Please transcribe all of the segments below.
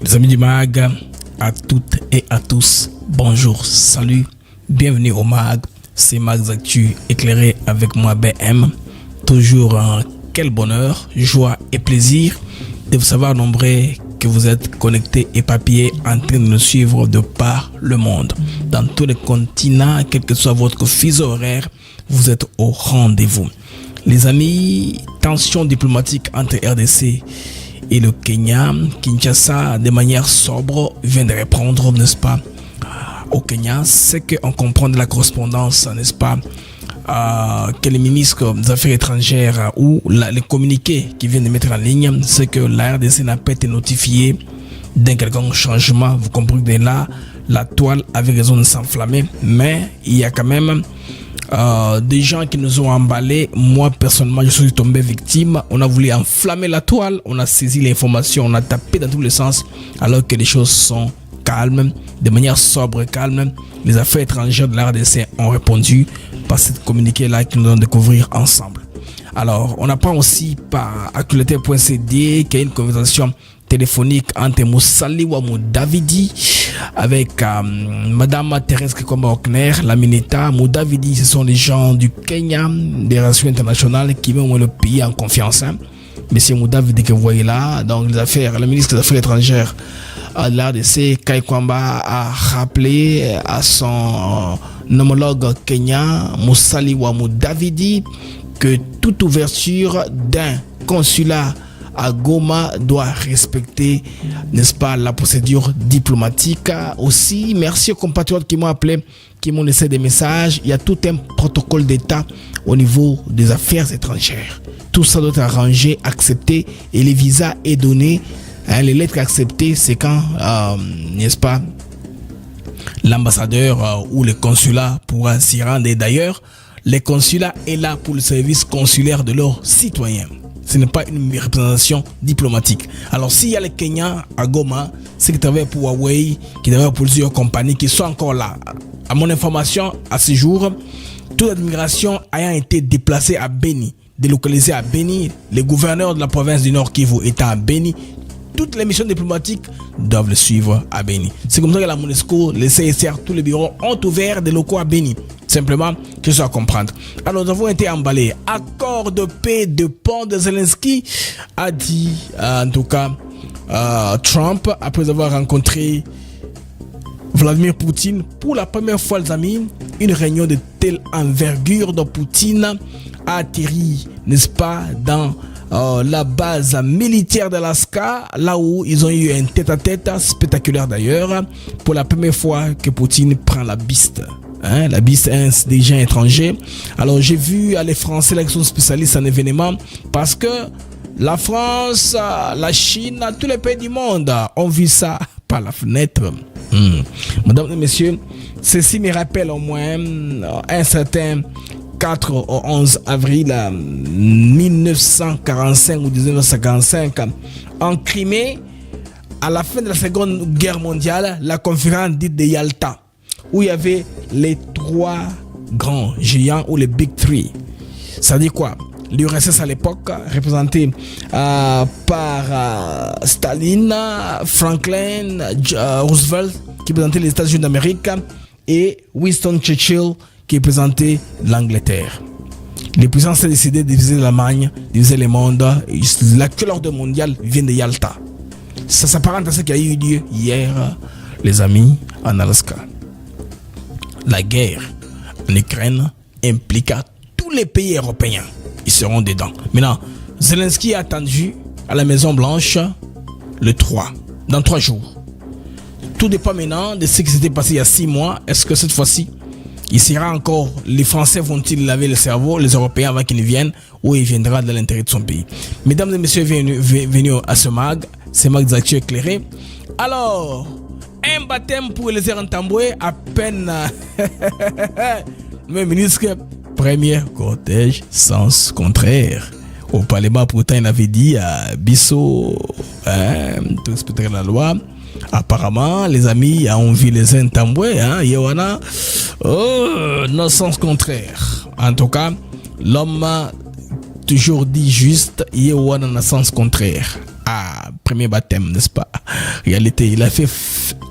Mes amis du MAG, à toutes et à tous, bonjour, salut, bienvenue au MAG, c'est MAG Actu éclairé avec moi BM. Toujours quel bonheur, joie et plaisir de vous savoir nombreux que vous êtes connectés et papillés en train de nous suivre de par le monde. Dans tous les continents, quel que soit votre fuseau horaire, vous êtes au rendez-vous. Les amis, tension diplomatique entre RDC et le Kenya. Kinshasa, de manière sobre, vient de répondre, n'est-ce pas, au Kenya. C'est qu'on comprend de la correspondance, n'est-ce pas, que les ministres des Affaires étrangères ou les communiqués qui viennent de mettre en ligne, c'est que la RDC n'a pas été notifiée d'un quelconque changement. Vous comprenez là, la toile avait raison de s'enflammer, mais il y a quand même des gens qui nous ont emballés. Moi personnellement je suis tombé victime. On a voulu enflammer la toile, on a saisi l'information, on a tapé dans tous les sens alors que les choses sont calmes, de manière sobre et calme. Les affaires étrangères de la RDC ont répondu par cette communiqué là que nous allons découvrir ensemble. Alors on apprend aussi par actualité.cd qu'il y a une conversation téléphonique entre Moussaliwa Moudavidi avec Madame Thérèse Kikomba Okner, la Mineta. Moudavidi, ce sont les gens du Kenya, des relations internationales qui mettent le pays en confiance. Monsieur Moudavidi que vous voyez là, donc les affaires, le ministre des Affaires étrangères de l'RDC, Kai Kwamba, a rappelé à son homologue kenyan, Moussaliwa Moudavidi, que toute ouverture d'un consulat à Goma doit respecter, n'est-ce pas, la procédure diplomatique. Aussi, merci aux compatriotes qui m'ont appelé, qui m'ont laissé des messages. Il y a tout un protocole d'État au niveau des affaires étrangères. Tout ça doit être arrangé, accepté, et les visas est donné. Les lettres acceptées, c'est quand, n'est-ce pas, l'ambassadeur ou le consulat pourra s'y rendre. Et d'ailleurs, les consulats est là pour le service consulaire de leurs citoyens. Ce n'est pas une représentation diplomatique. Alors s'il y a les Kenyans à Goma, ceux qui travaillent pour Huawei, qui travaillent pour plusieurs compagnies qui sont encore là. À mon information, à ce jour, toute l'immigration ayant été déplacée à Beni, délocalisée à Beni, les gouverneurs de la province du Nord Kivu étant à Beni, toutes les missions diplomatiques doivent le suivre à Beni. C'est comme ça que la MONUSCO, les CSR, tous les bureaux ont ouvert des locaux à Beni. Simplement, que ça à comprendre. Alors, nous avons été emballés. Accord de paix de pont de Zelensky, a dit, en tout cas, Trump, après avoir rencontré Vladimir Poutine. Pour la première fois, les amis, une réunion de telle envergure de Poutine a atterri, n'est-ce pas, dans la base militaire d'Alaska, là où ils ont eu un tête-à-tête spectaculaire d'ailleurs, pour la première fois que Poutine prend la biste. La biste est des gens étrangers. Alors j'ai vu les Français là qui sont spécialistes en événements, parce que la France, la Chine, tous les pays du monde ont vu ça par la fenêtre. Mesdames et messieurs, ceci me rappelle au moins un certain 4 au 11 avril 1945 ou 1945 en Crimée, à la fin de la Seconde Guerre mondiale, la conférence dite de Yalta, où il y avait les trois grands géants ou les Big Three. Ça dit quoi? L'URSS à l'époque, représenté par Staline, Franklin, Roosevelt, qui représentait les États-Unis d'Amérique, et Winston Churchill, qui représentait l'Angleterre. Les puissances ont décidé de diviser l'Allemagne, de diviser le monde. L'actuel ordre mondial vient de Yalta. Ça s'apparente à ce qui a eu lieu hier, les amis, en Alaska. La guerre en Ukraine impliqua tous les pays européens. Ils seront dedans. Maintenant, Zelensky est attendu à la Maison Blanche le 3, dans 3 jours. Tout dépend maintenant de ce qui s'était passé il y a 6 mois. Est-ce que cette fois-ci, il sera encore, les Français vont-ils laver le cerveau, les Européens avant qu'ils viennent, ou il viendra de l'intérêt de son pays? Mesdames et messieurs, venus à ce MAG, c'est MAG Actu éclairé. Alors, un baptême pour les Tamboué, à peine le ministre, premier cortège sens contraire. Au Parlement, pourtant, il avait dit à Bissot, tout respecter la loi. Apparemment, les amis ont vu les Tamboué, Yowana, dans sens contraire. En tout cas, l'homme toujours dit juste, Yowana dans le sens contraire. Ah, premier baptême, n'est-ce pas? Réalité, il a fait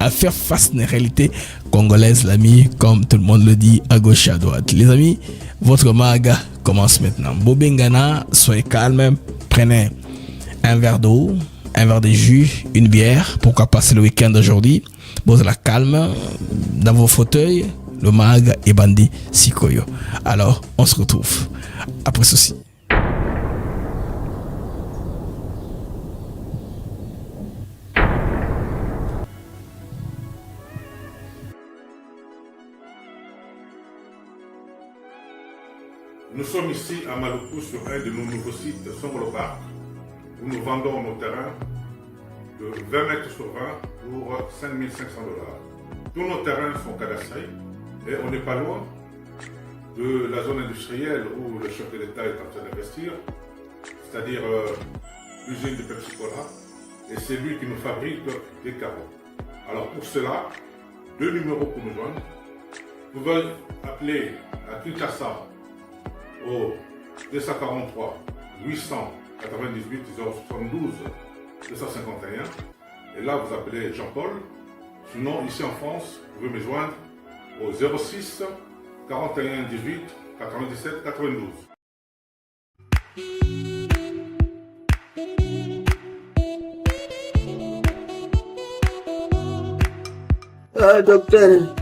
à faire face à une réalité congolaise, l'ami, comme tout le monde le dit, à gauche et à droite. Les amis, votre mag commence maintenant. Bobengana, soyez calme, prenez un verre d'eau, un verre de jus, une bière, pourquoi passer le week-end d'aujourd'hui. Vous êtes la calme dans vos fauteuils, le mag et Bandi Sikoyo. Alors, on se retrouve après ceci. Nous sommes ici à Maluku sur un de nos nouveaux sites Songolo Park où nous vendons nos terrains de 20 mètres sur 20 pour 5 500 $. Tous nos terrains sont cadastrés et on n'est pas loin de la zone industrielle où le chef de l'État est en train d'investir, c'est-à-dire l'usine de Pepsi Cola, et c'est lui qui nous fabrique des carreaux. Alors pour cela, 2 numéros pour nous joindre. Vous pouvez appeler à Kinshasa au 243 898 072 251 et là vous appelez Jean-Paul. Sinon ici en France vous pouvez me joindre au 06 41 18 97 92. Docteur,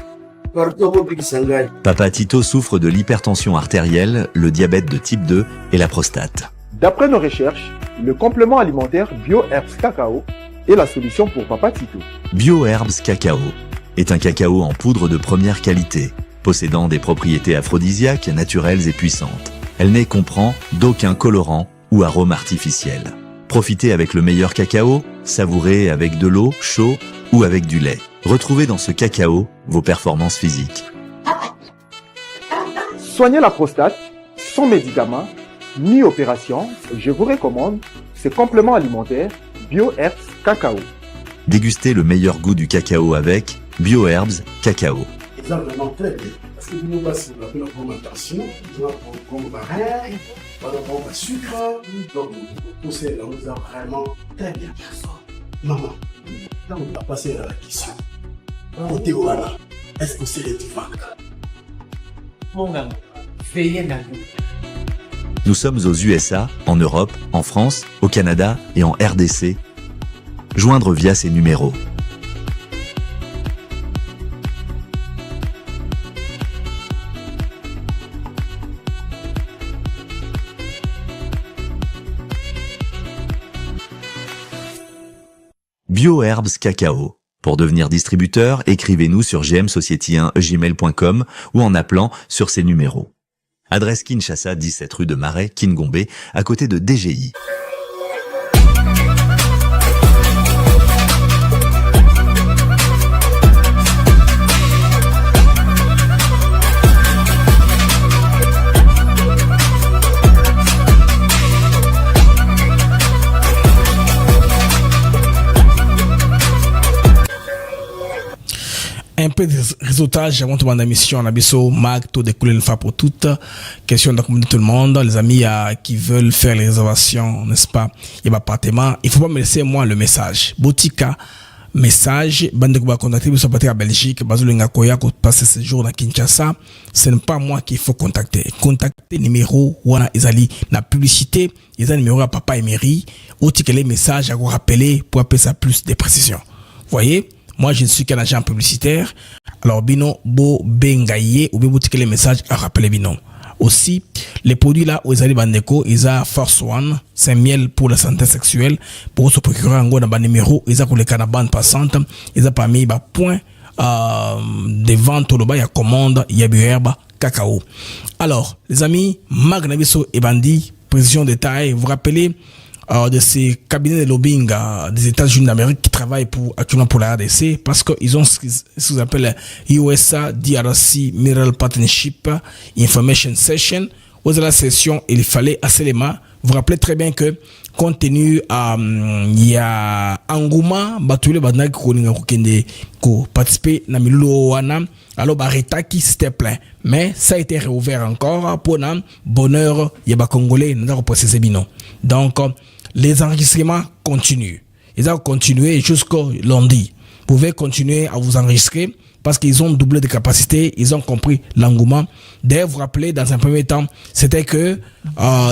Papa Tito souffre de l'hypertension artérielle, le diabète de type 2 et la prostate. D'après nos recherches, le complément alimentaire BioHerbs Cacao est la solution pour Papa Tito. BioHerbs Cacao est un cacao en poudre de première qualité, possédant des propriétés aphrodisiaques, naturelles et puissantes. Elle ne comprend d'aucun colorant ou arôme artificiel. Profitez avec le meilleur cacao, savourez avec de l'eau, chaud ou avec du lait. Retrouvez dans ce cacao vos performances physiques. Soignez la prostate sans médicaments ni opération. Je vous recommande ce complément alimentaire BioHerbs Cacao. Dégustez le meilleur goût du cacao avec BioHerbs Cacao. C'est vraiment très bien. Parce que nous passons la fermentation, nous avons comme baril, nous avons le sucre, donc tout ça, nous avons vraiment très bien. Maman, là on va passer à la question. Côté Ouana, est-ce que c'est les divacres? Mon gars, veillez dans nous. Nous sommes aux USA, en Europe, en France, au Canada et en RDC. Joindre via ces numéros. BioHerbs Cacao. Pour devenir distributeur, écrivez-nous sur gmsociety1gmail.com ou en appelant sur ces numéros. Adresse Kinshasa, 17 rue de Marais, Kingombe, à côté de DGI. Un peu de réseautage avant de la mission on a biso mag tout décoller une fois pour toutes question d'accompagner tout le monde les amis qui veulent faire les réservations n'est-ce pas il y a appartement il faut pas me laisser moi le message botika message bande ko ba contacter biso partir à Belgique bazulinga koya ko passer ce jour à Kinshasa ce n'est pas moi qu'il faut contacter numéro wana ezali na publicité ezali numéro à papa Emery otika les messages à vous rappeler pour appeler ça plus de précision voyez. Moi, je ne suis qu'un agent publicitaire. Alors, bino, bo, bengaye, ou bien boutique les messages à rappeler bino. Aussi, les produits là, où ils allaient bandeko, ils ont Force One, c'est un miel pour la santé sexuelle. Pour se procurer un gros dans numéro, ils ont pour les canabanes passantes, ils ont parmi, point, des ventes au bas, il y a commande, il y a BioHerbs Cacao. Alors, les amis, Magnabiso et Bandi, précision détail, vous rappelez, de ces cabinets de lobbying des États-Unis d'Amérique qui travaillent actuellement pour la RDC parce qu'ils ont ce qu'ils appellent USA DRC Mineral Partnership Information Session. Aux la session, il fallait assez les mains. Vous vous rappelez très bien que compte tenu il y a Angouma, Batule Badnak ko participer na milulo wana alors bareta qui c'était plein mais ça a été réouvert encore pour na bonheur il y a ba congolais n'a pas processé bino donc les enregistrements continue. Ils ont continué jusqu'au lundi. Vous pouvez continuer à vous enregistrer parce qu'ils ont doublé de capacité, ils ont compris l'engouement. D'ailleurs, vous vous rappelez, dans un premier temps, c'était que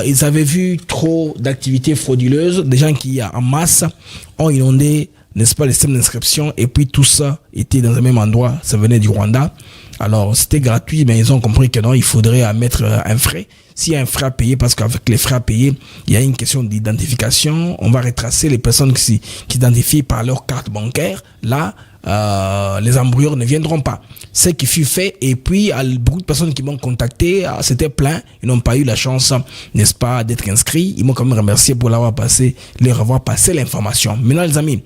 ils avaient vu trop d'activités frauduleuses, des gens qui, en masse, ont inondé, n'est-ce pas, les systèmes d'inscription, et puis tout ça était dans le même endroit, ça venait du Rwanda. Alors, c'était gratuit, mais ils ont compris que non, il faudrait mettre un frais. S'il y a un frais à payer, parce qu'avec les frais à payer, il y a une question d'identification. On va retracer les personnes qui s'identifient par leur carte bancaire. Là, les embrouilleurs ne viendront pas. Ce qui fut fait, et puis beaucoup de personnes qui m'ont contacté, c'était plein. Ils n'ont pas eu la chance, n'est-ce pas, d'être inscrits. Ils m'ont quand même remercié pour leur avoir passé l'information. Maintenant, les amis,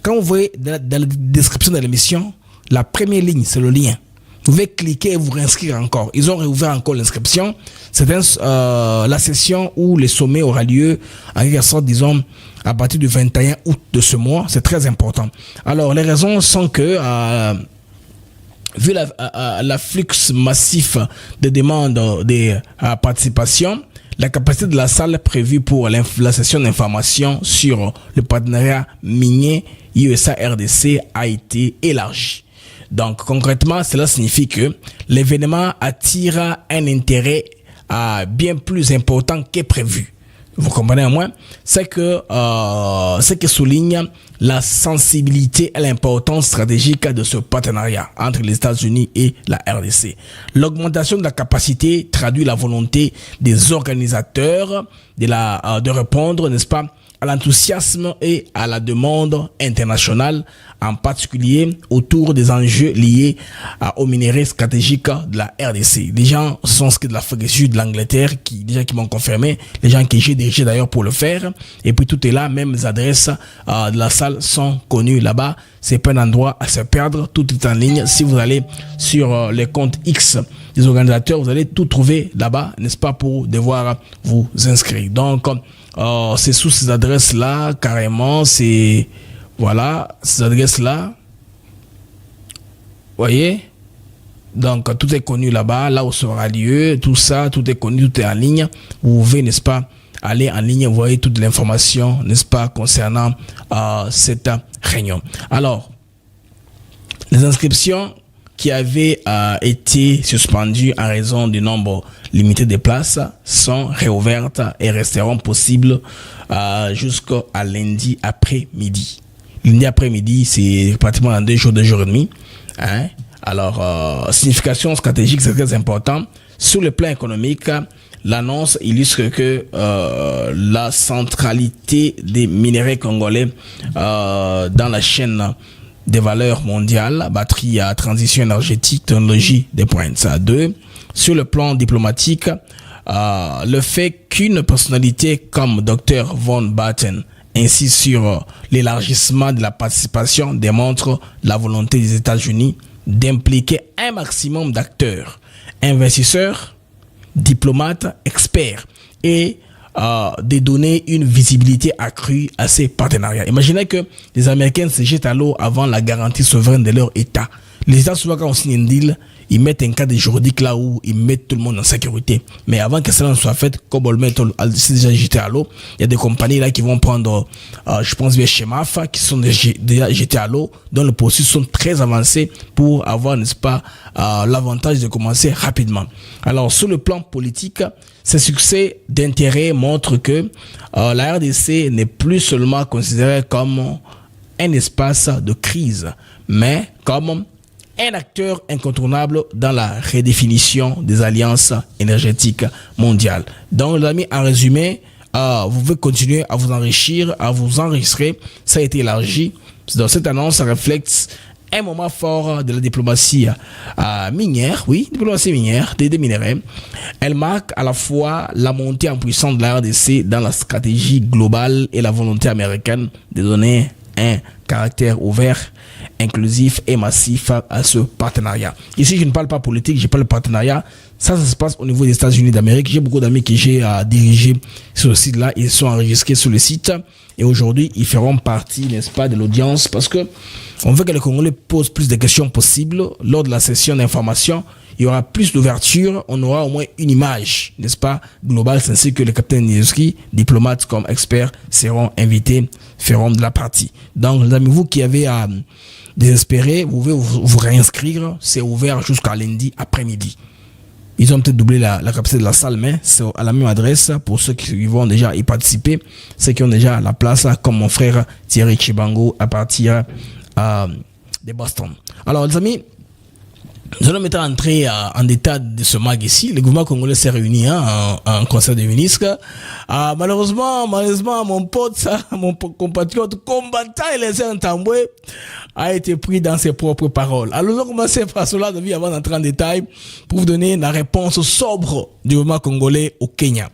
quand vous voyez dans la description de l'émission, la première ligne, c'est le lien. Vous pouvez cliquer et vous réinscrire encore. Ils ont réouvert encore l'inscription. C'est la session où le sommet aura lieu, en quelque sorte, disons, à partir du 21 août de ce mois. C'est très important. Alors, les raisons sont que, vu l'afflux massif de demandes de participation, la capacité de la salle prévue pour la session d'information sur le partenariat minier USA-RDC a été élargie. Donc, concrètement, cela signifie que l'événement attire un intérêt bien plus important que prévu. Vous comprenez à moi? C'est que ce qui souligne la sensibilité et l'importance stratégique de ce partenariat entre les États-Unis et la RDC. L'augmentation de la capacité traduit la volonté des organisateurs de répondre, n'est-ce pas, à l'enthousiasme et à la demande internationale, en particulier autour des enjeux liés aux minéraux stratégiques de la RDC. Les gens sont ce que de l'Afrique du Sud, de l'Angleterre, des gens qui m'ont confirmé, les gens que j'ai dirigés d'ailleurs pour le faire. Et puis tout est là, même les adresses de la salle sont connues là-bas. C'est pas un endroit à se perdre, tout est en ligne. Si vous allez sur les comptes X des organisateurs, vous allez tout trouver là-bas, n'est-ce pas, pour devoir vous inscrire. Donc, c'est sous ces adresses-là, carrément, c'est, voilà, ces adresses-là, voyez, donc tout est connu là-bas, là où sera lieu, tout ça, tout est connu, tout est en ligne, vous pouvez, n'est-ce pas, aller en ligne, vous voyez toute l'information, n'est-ce pas, concernant cette réunion. Alors, les inscriptions qui avaient été suspendues en raison du nombre limité de places sont réouvertes et resteront possibles jusqu'à lundi après-midi. Lundi après-midi, c'est pratiquement dans 2 jours et demi. Hein? Alors, signification stratégique, c'est très important. Sur le plan économique, l'annonce illustre que la centralité des minéraux congolais dans la chaîne des valeurs mondiales, batterie à transition énergétique, technologie des points. Ça, 2. Sur le plan diplomatique, le fait qu'une personnalité comme Dr Von Batten insiste sur l'élargissement de la participation démontre la volonté des États-Unis d'impliquer un maximum d'acteurs, investisseurs, diplomates, experts et de donner une visibilité accrue à ces partenariats. Imaginez que les Américains se jettent à l'eau avant la garantie souveraine de leur État. Les États, souvent, quand on signe un deal, ils mettent un cadre juridique là où ils mettent tout le monde en sécurité. Mais avant que cela ne soit fait, comme on le met déjà jeté à l'eau, il y a des compagnies là qui vont prendre, je pense bien chez MAF, qui sont déjà jetées à l'eau, dont les processus sont très avancés pour avoir, n'est-ce pas, l'avantage de commencer rapidement. Alors, sur le plan politique, ces succès d'intérêt montrent que la RDC n'est plus seulement considérée comme un espace de crise, mais comme un acteur incontournable dans la redéfinition des alliances énergétiques mondiales. Donc, les amis, en résumé, vous pouvez continuer à vous enrichir, à vous enregistrer. Ça a été élargi. Dans cette annonce, ça reflète un moment fort de la diplomatie minière, diplomatie minière des minéraux. Elle marque à la fois la montée en puissance de la RDC dans la stratégie globale et la volonté américaine de donner un caractère ouvert, inclusif et massif à ce partenariat. Ici, je ne parle pas politique, je parle de partenariat. Ça se passe au niveau des États-Unis d'Amérique. J'ai beaucoup d'amis que j'ai dirigé sur le site-là. Ils sont enregistrés sur le site. Et aujourd'hui, ils feront partie, n'est-ce pas, de l'audience parce que on veut que les Congolais posent plus de questions possibles lors de la session d'information. Il y aura plus d'ouverture, on aura au moins une image, n'est-ce pas, globale, ainsi que le capitaine Niewski, diplomates comme experts, seront invités, feront de la partie. Donc, les amis, vous qui avez à désespérer, vous pouvez vous réinscrire, c'est ouvert jusqu'à lundi après-midi. Ils ont peut-être doublé la capacité de la salle, mais c'est à la même adresse pour ceux qui vont déjà y participer, ceux qui ont déjà la place, comme mon frère Thierry Chibango à partir de Boston. Alors, les amis, nous allons maintenant entrer en détail de ce mag ici. Le gouvernement congolais s'est réuni en conseil des ministres. Malheureusement, mon pote, mon compatriote combattant Eliezer Ntambwe a été pris dans ses propres paroles. Alors, nous allons commencer par cela de vie avant d'entrer en détail pour vous donner la réponse sobre du gouvernement congolais au Kenya.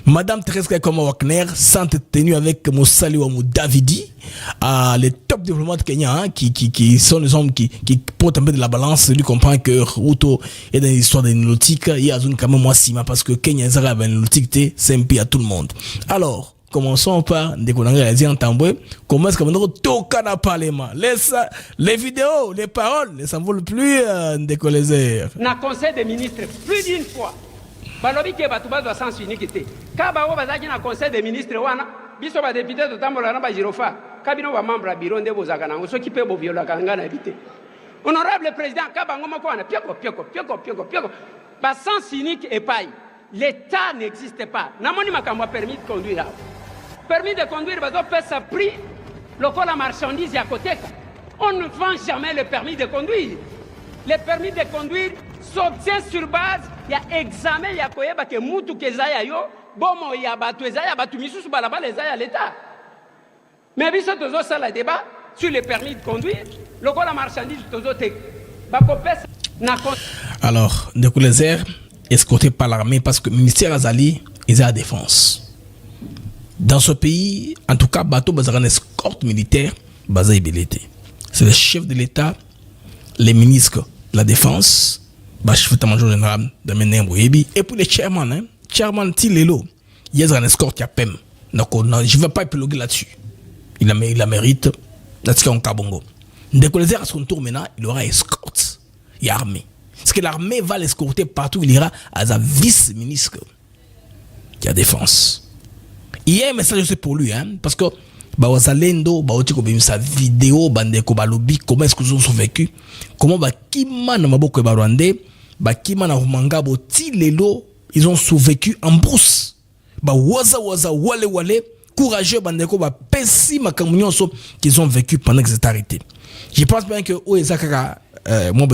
Madame Thérèse Kakoma Wagner s'entretenu avec Moussali Ouamou Davidi, les top diplomates kenyans, qui sont les hommes qui portent un peu de la balance. Lui comprend que Ruto est dans l'histoire de l'énotique. Il y a une quand même moi sima parce que Kenya est avec l'énotique, c'est un pays à tout le monde. Alors, commençons par Ndekonanga Ntambwe. Comment est-ce que nous toquons dans le Parlement? Les vidéos, les paroles ne s'envolent plus Ndekolezer. Dans le Conseil des ministres, plus d'une fois. Balobi ke batu bazwa sens unique te kaba wo bazaki na conseil des ministres wana biso ba député to tambola na ba girofa kabino ba membre a bureau ndebo zaka na so kipe bo viola kanga na éviter honorable président kaba ngoma ko wana pioko ba sens unique et paille l'état n'existe pas namoni makambo permis de conduire bazo pesa prix lokola la marchandise ya koteka on ne vend jamais le permis de conduire. Le permis de conduire s'obtient sur base, il y a examen, il y a koyeba ke mutu kezaya yo, bomo ya batu ezaya batu misusu balabala ezaya l'État. Mais biso tozo sala débat sur le permis de conduire, lokola marchandise tozo te bakopesa na. Alors, Ndekolezer escorté par l'armée parce que le ministère Azali est à la défense. Dans ce pays, en tout cas, bateau bazara une escorte militaire basée Belete. C'est le chef de l'État, les ministres de la défense, chef d'état-major général Damien Mboyebi, et puis les chairman, chairman Tilelo, il y a un escorte qui a PEM. Donc, je ne vais pas épiloguer là-dessus. Il la mérite. Là-dessus, on Kabongo. Ndekolezer à son tour maintenant, il aura escorte. Il y a armée. Parce que l'armée va l'escorter partout où il ira à sa vice-ministre qui a défense. Il y a un message aussi pour lui, parce que Bawazalendo, Baotiko sa vidéo, Bandeko Balobi, comment est-ce que vous avez vécu? Comment Bakima na Maboko Barwande, Bakima na Rumangabo, Tilelo, ils ont survécu en brousse. Waza wale, courageux, Bandeko, Pessi Makamunyoso, qu'ils ont vécu pendant que c'est arrêté. Je pense bien que Oezakara, moi,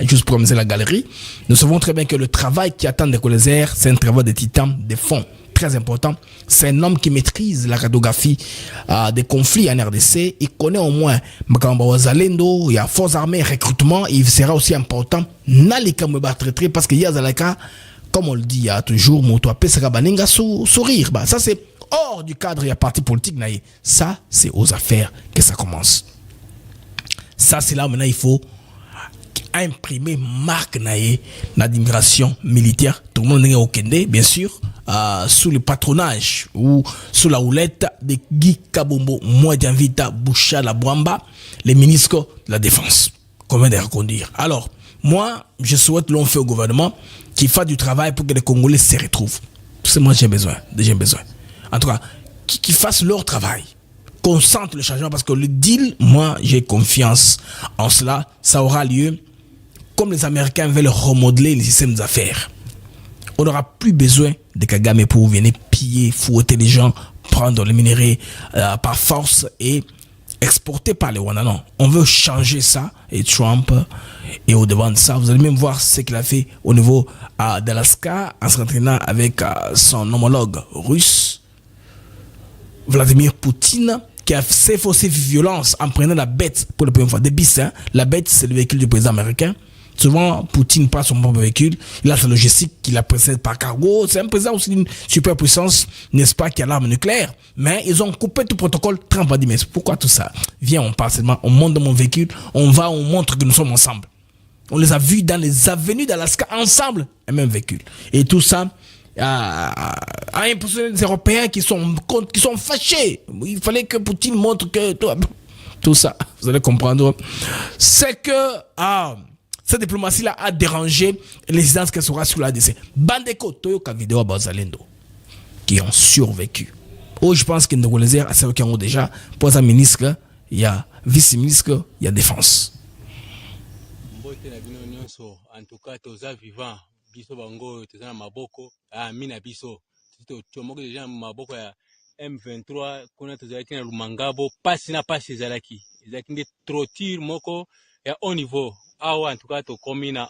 juste pour amuser la galerie, nous savons très bien que le travail qui attend Ndekolezer, c'est un travail de titan, de fond. Très important, c'est un homme qui maîtrise la cartographie des conflits en RDC. Il connaît au moins Makamba Wazalendo, il y a forces armées, recrutement. Il sera aussi important Nalika Mbatraité parce qu'il y a Zalaka, comme on le dit, il y a toujours Moto Apesaka Baninga sourire. Ça c'est hors du cadre, il y a parti politique. Ça c'est aux affaires que ça commence. Ça c'est là où maintenant il faut imprimer marque d'admiration militaire. Tout le monde est au Kende, bien sûr. Sous le patronage ou sous la houlette de Guy Kabombo, Mouadjan Vita, Boucha Labouamba, les ministres de la Défense. Comment les reconduire? Alors, moi, je souhaite l'on fait au gouvernement qui fasse du travail pour que les Congolais se retrouvent. C'est moi j'ai besoin. En tout cas, qui fassent leur travail. Qu'on sente le changement parce que le deal, moi, j'ai confiance en cela. Ça aura lieu comme les Américains veulent remodeler les systèmes d'affaires. On n'aura plus besoin de Kagame pour venir piller, fouetter les gens, prendre les minéraux par force et exporter par les Rwandais. Non, on veut changer ça. Et Trump est au devant de ça. Vous allez même voir ce qu'il a fait au niveau d'Alaska en s'entraînant avec son homologue russe, Vladimir Poutine, qui a fait violence en prenant la bête pour la première fois. Des bis, la bête, c'est le véhicule du président américain, Souvent, Poutine passe son propre véhicule. Il a sa logistique qui la précède par cargo. C'est un président aussi d'une superpuissance, n'est-ce pas, qui a l'arme nucléaire. Mais ils ont coupé tout protocole. Trump a dit, mais pourquoi tout ça? Viens, on passe seulement, on monte dans mon véhicule, on va, on montre que nous sommes ensemble. On les a vus dans les avenues d'Alaska ensemble, un même véhicule. Et tout ça a impressionné les Européens qui sont fâchés. Il fallait que Poutine montre que tout ça, vous allez comprendre, c'est que cette diplomatie-là a dérangé les instances qu'elle sera sur l'ADC. Bandeko, Toyoka Vidéo Bazalendo, qui ont survécu. Oh, je pense qu'il y a des Congolais assez qui ont déjà, pour un ministre, il y a vice-ministre, il y a défense. En tout cas, toza vivant, biso bango, toza na maboko, mina biso, tomoki déjà maboko ya M23, kuna tozalaki na Lumangabo, pasi na pasi ezalaki nde trottir moko ya haut niveau. Awa en tout cas tokomi na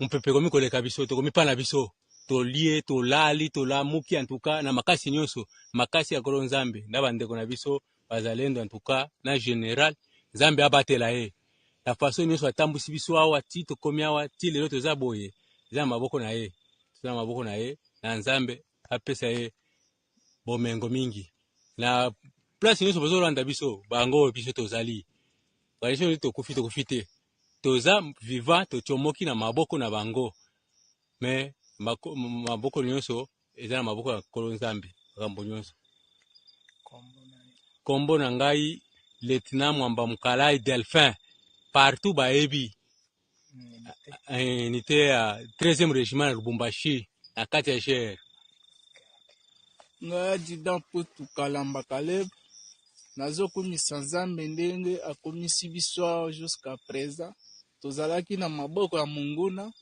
mpepe komi koleka biso, tokomi pa na biso, tolie, tolali, tolamuki en tout cas na makasi nyonso, makasi ya kolo Nzambe, na bandeko na biso bazalendo en tout cas na général Nzambe abatela ye. La façon nyonso atambusi biso awa ti tokomi awa ti lelo toza boye, eza maboko na ye, toza maboko na ye, na Nzambe apesa ye bomengo mingi. Na place nyonso bazolanda biso, bango biso tozali. Balisho tokufi te. Toza vivant, tochomoki na maboko na bango. Mais maboko nyonso eza na maboko ya kolo Nzambe, rambo nyonso. Kombo na ngai Lieutenant Mwamba Mukalai Delphin. Partout baebi unité à 13e régiment de Lubumbashi à Katiacher. Nga adida Mputu Kalamba Caleb nazo komisa Nzambe ndenge akomisi biso jusqu'à présent. Tozalaki na maboko ya munguna,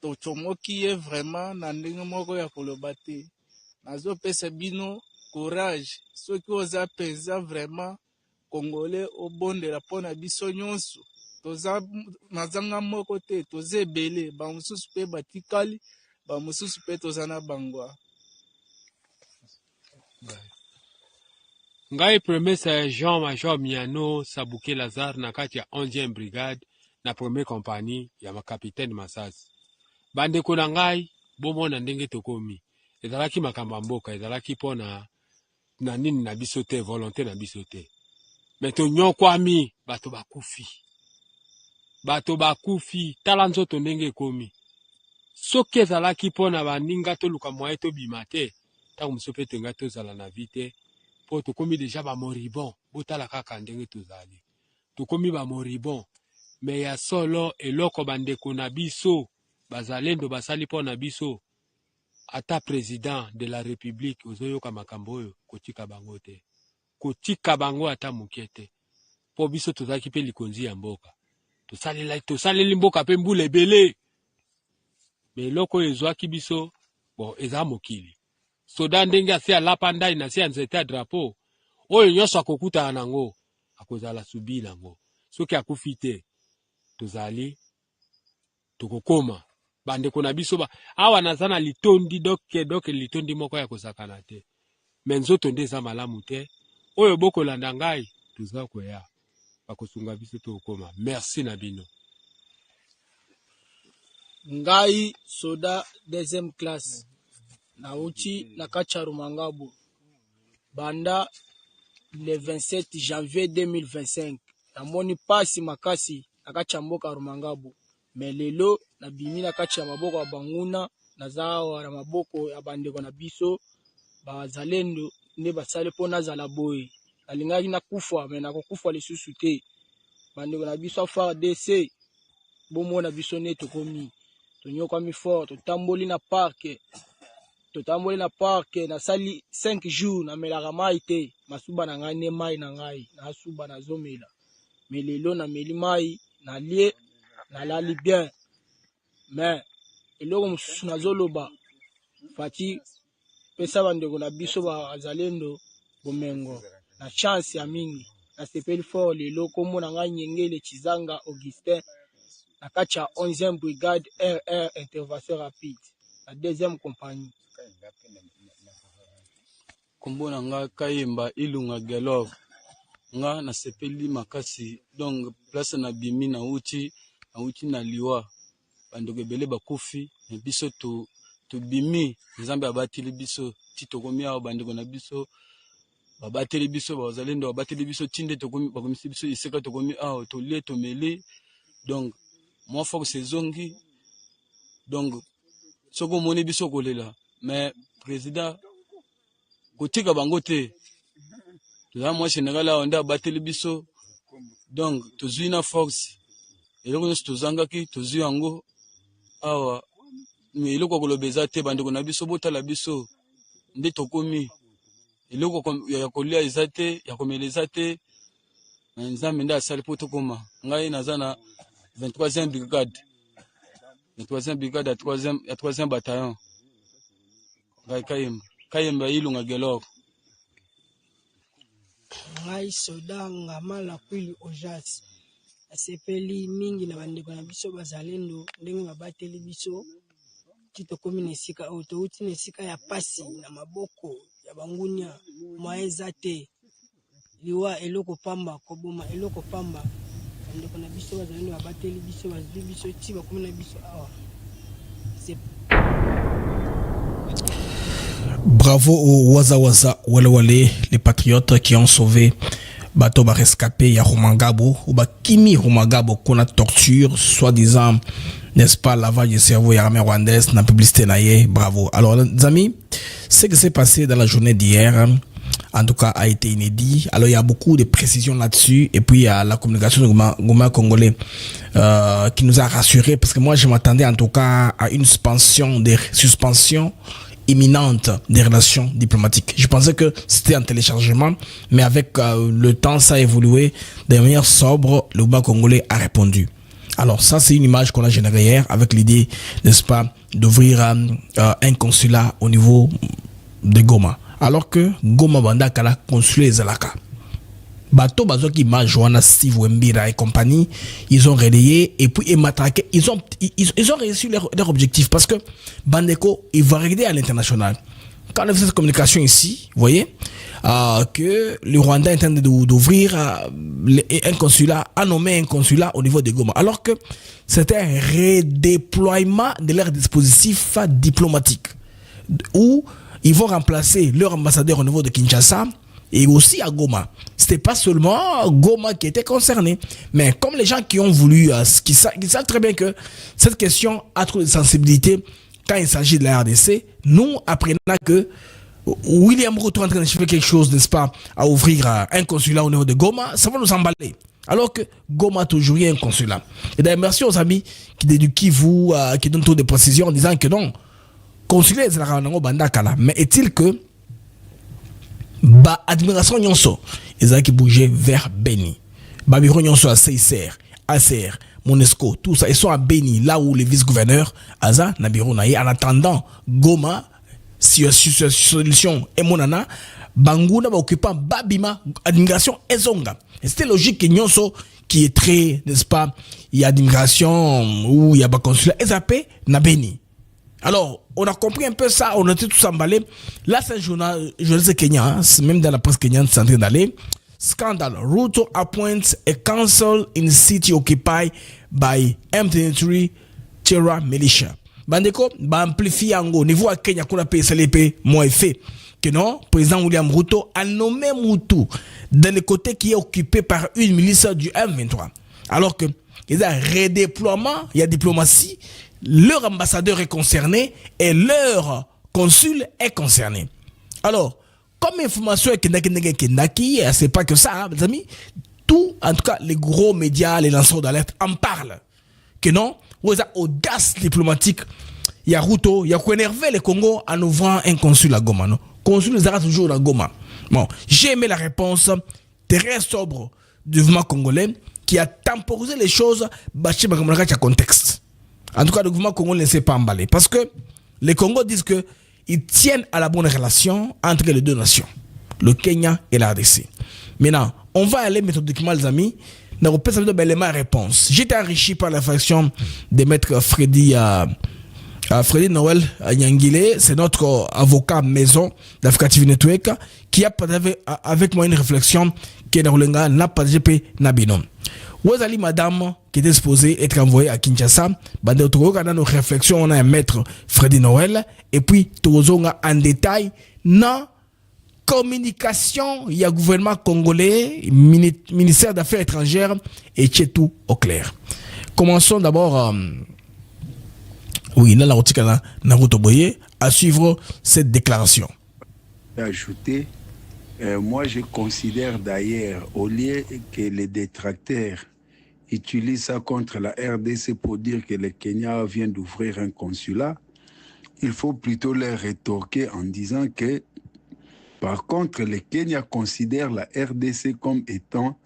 tochomoki ye vraiment na ndenge moko ya koloba te. Nazo pesa bino courage, soki oza penza vraiment Congolais obondela pona biso nyonso. Toza nazanga moko te, toza ebele, ba mususu pe batikali, ba mususu pe toza na bangwa. Ngai premier sergent major Miano Sabuke Lazare na kati ya 11e brigade na première compagnie ya capitaine Masasi. Bandeko na ngai bomona ndenge tokomi. Ezalaki makambo mboka, ezalaki pona na nini na biso te, volonté na biso te. Mais to nyokwami bato bakufi. Bato bakufi tala nzoto ndenge komi. Soki ezalaki pona baninga toluka mwaye tobima te, tango mosusu pe tenga tozala na vie te, po tokomi deja ba moribon, botala kaka ndenge tozali. Tokomi ba moribon, mais ya solo eloko bandeko na biso, bazalendo basali pona biso, ata président de la République ozoyoka makambo oyo kotika bango te. Kotika bango ata mokie te. Po biso tozalaki pe likonzi ya mboka. Tosaleli mboka pe mbula ebele. Mais eloko ezwaki biso, bon, eza mokili. Soda ndenge asi alapa ndai na si ya nzete ya drapeau, oyo nyonso akokutana nango, akozala subi nango. Soki akufi te, tozali, tokokoma. Bandeko na biso ba, awa naza na litondi doke litondi moko ya kosakana te. Mais nzoto nde eza malamu te, oyo bokolanda ngai, toza koya. Bakosunga biso tokokoma. Merci na bino. Ngai soda deuxième classe na uchi na kacha Rumangabo banda le 27 janvier 2025 na moni pasi makasi na kacha mboka Rumangabo. Mais lelo na bimi na kacha maboko ya banguna na zawa na maboko ya bandeko na biso bazalendo ne basale pona zala boy alingaki na kufa mais na kokufa lisusu te. Bandeko na biso fa DC bomona biso ne tokomi tonyoka mi fort totamboli na parc na sali 5 jours na melaka mai te masuba na ngai ne mai na ngai na suba na zomela mais lelo na meli mai na lie na lali bien mais eloko mususu na zoloba fati pesa bandeko na biso bazalendo bomengo na chance ya mingi na sepeli fort lelo kombo na ngai Nyengele Chizanga Augustin na kacha 11e brigade RR intervention rapide la 2e compagnie. Kombo na nga Kayemba Ilunga Gelov nga na sepeli makasi donc place na bimi na uti nauti na liwa bandeko ebele bakufi me biso tobimi nzambe abateli biso ti tokomi awa bandeko na biso babateli biso bazalendo babateli biso tinde bakomisi biso esika tokomi awa tolie tomeli donc moi force ezongi donc soko omoni biso kolela mais président kotika bango te toza mwa général awa nde abateli biso donc tozwi na force eloko nyonso tozangaki tozwi yango awa me eloko koloba eza te bandeko na biso botala biso nde tokomi eloko ya kolia eza te ya komela eza te nzambe nde asali mpo tokoma ngai naza na 23e brigade ya 3e bataillon ngai kayemba ilunga gelor ngai soda ngamala kwili ojas asepeli mingi na bandeko na biso bazalendo ndenge babateli biso ti tokomi na esika oyo touti na esika ya pasi na maboko ya bangunia mwa eza te liwa eloko pamba koboma eloko pamba bandeko na biso bazalendo babateli biso bazwi biso ti bakomi na biso awa. Bravo aux Waza Walewale, les patriotes qui ont sauvé bateau rescapé ya Rumangabo ou Kimi Rumangabo qu'on a torture soi-disant, n'est-ce pas, lavage de cerveau ya l'armée rwandaise na publicité naie. Bravo. Alors les amis, ce qui s'est passé dans la journée d'hier en tout cas a été inédit. Alors il y a beaucoup de précisions là-dessus et puis il y a la communication du gouvernement congolais qui nous a rassurés parce que moi je m'attendais en tout cas à une suspension imminente des relations diplomatiques. Je pensais que c'était un téléchargement, mais avec le temps, ça a évolué de manière sobre. Le gouvernement congolais a répondu. Alors ça, c'est une image qu'on a générée hier avec l'idée, n'est-ce pas, d'ouvrir un consulat au niveau de Goma. Alors que Goma Banda Kala consulat Zalaka. Bateau Bazoki Majoana, Steve Wembira et compagnie, ils ont relayé et puis ils m'attaquaient. Ils ont réussi leur objectif parce que Bandeko, il va regarder à l'international. Quand on a fait cette communication ici, vous voyez, que le Rwanda est en train d'ouvrir un consulat, a nommé un consulat au niveau de Goma. Alors que c'était un redéploiement de leur dispositif diplomatique où ils vont remplacer leur ambassadeur au niveau de Kinshasa et aussi à Goma. C'était pas seulement Goma qui était concerné, mais comme les gens qui ont voulu, qui savent très bien que cette question a trop de sensibilité quand il s'agit de la RDC, nous apprenons que William Ruto est en train de faire quelque chose, n'est-ce pas, à ouvrir un consulat au niveau de Goma, ça va nous emballer. Alors que Goma a toujours eu un consulat. Et d'ailleurs, merci aux amis qui qui donnent trop de précisions en disant que non, consulat est là, mais est-il que admiration nyonso ezaki bouger vers Beni. Babiro nyonso à CICR, ACR, Monesco, tout ça ils sont à Beni là où les vice-gouverneurs Aza Nabiro naïe en attendant Goma si solution et monana Banguna va occupant Babima admiration ezonga. Et c'était logique que nyonso qui est très, n'est-ce pas, il y a admiration où il y a consulat ezapé na Beni. Alors, on a compris un peu ça, on était tous emballés. Là, c'est un journaliste kenyan, même dans la presse kenyane, c'est en train d'aller. Scandal. Ruto appoints a council in city occupied by M23 Terra militia. Bandeko, amplifie au niveau à Kenya qu'on a payé SLP, moins fait. Que non, président William Ruto a nommé Moutou dans le côté qui est occupé par une milice du M23. Alors que, il y a redéploiement, il y a diplomatie. Leur ambassadeur est concerné et leur consul est concerné. Alors, comme information est Kendaki, c'est pas que ça, mes amis. Tout, en tout cas, les gros médias, les lanceurs d'alerte en parlent. Que non, vous avez audace diplomatique. Il y a Ruto, il y a quoi énerver le Congo en ouvrant un consul à Goma. Non? Consul sera toujours à Goma. Bon, j'ai aimé la réponse très sobre du gouvernement congolais qui a temporisé les choses, bâché dans le contexte. En tout cas, le gouvernement congolais ne s'est pas emballé. Parce que les Congos disent qu'ils tiennent à la bonne relation entre les deux nations, le Kenya et la RDC. Maintenant, on va aller méthodiquement, les amis. Nous avons une réponse. J'étais enrichi par la faction de maître Freddy Noël Nyangile. C'est notre avocat maison d'Africa TV Network qui a partagé avec moi une réflexion qui est dans le n'a pas de Nabino. Wazali madame qui était supposé être envoyé à Kinshasa. Dans nos réflexions, on a un maître Freddy Noël. Et puis, Tozonga en détail, non communication, il y a gouvernement congolais, ministère d'Affaires étrangères, et c'est tout au clair. Commençons d'abord, à suivre cette déclaration. Ajouter, moi je considère d'ailleurs, au lieu que les détracteurs utilisent ça contre la RDC pour dire que le Kenya vient d'ouvrir un consulat, il faut plutôt leur rétorquer en disant que, par contre, le Kenya considère la RDC comme étant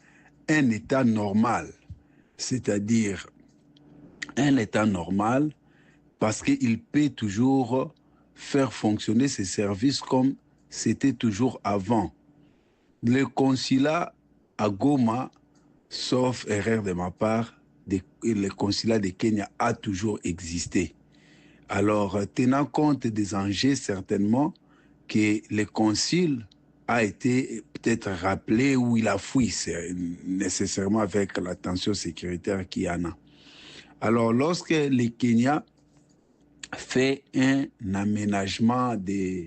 un État normal, c'est-à-dire un État normal parce qu'il peut toujours faire fonctionner ses services comme c'était toujours avant. Le consulat à Goma, sauf erreur de ma part, le consulat de Kenya a toujours existé. Alors, tenant compte des enjeux, certainement, que le consul a été peut-être rappelé ou il a fui, nécessairement avec la tension sécuritaire qu'il y en a. Alors, lorsque le Kenya fait un aménagement de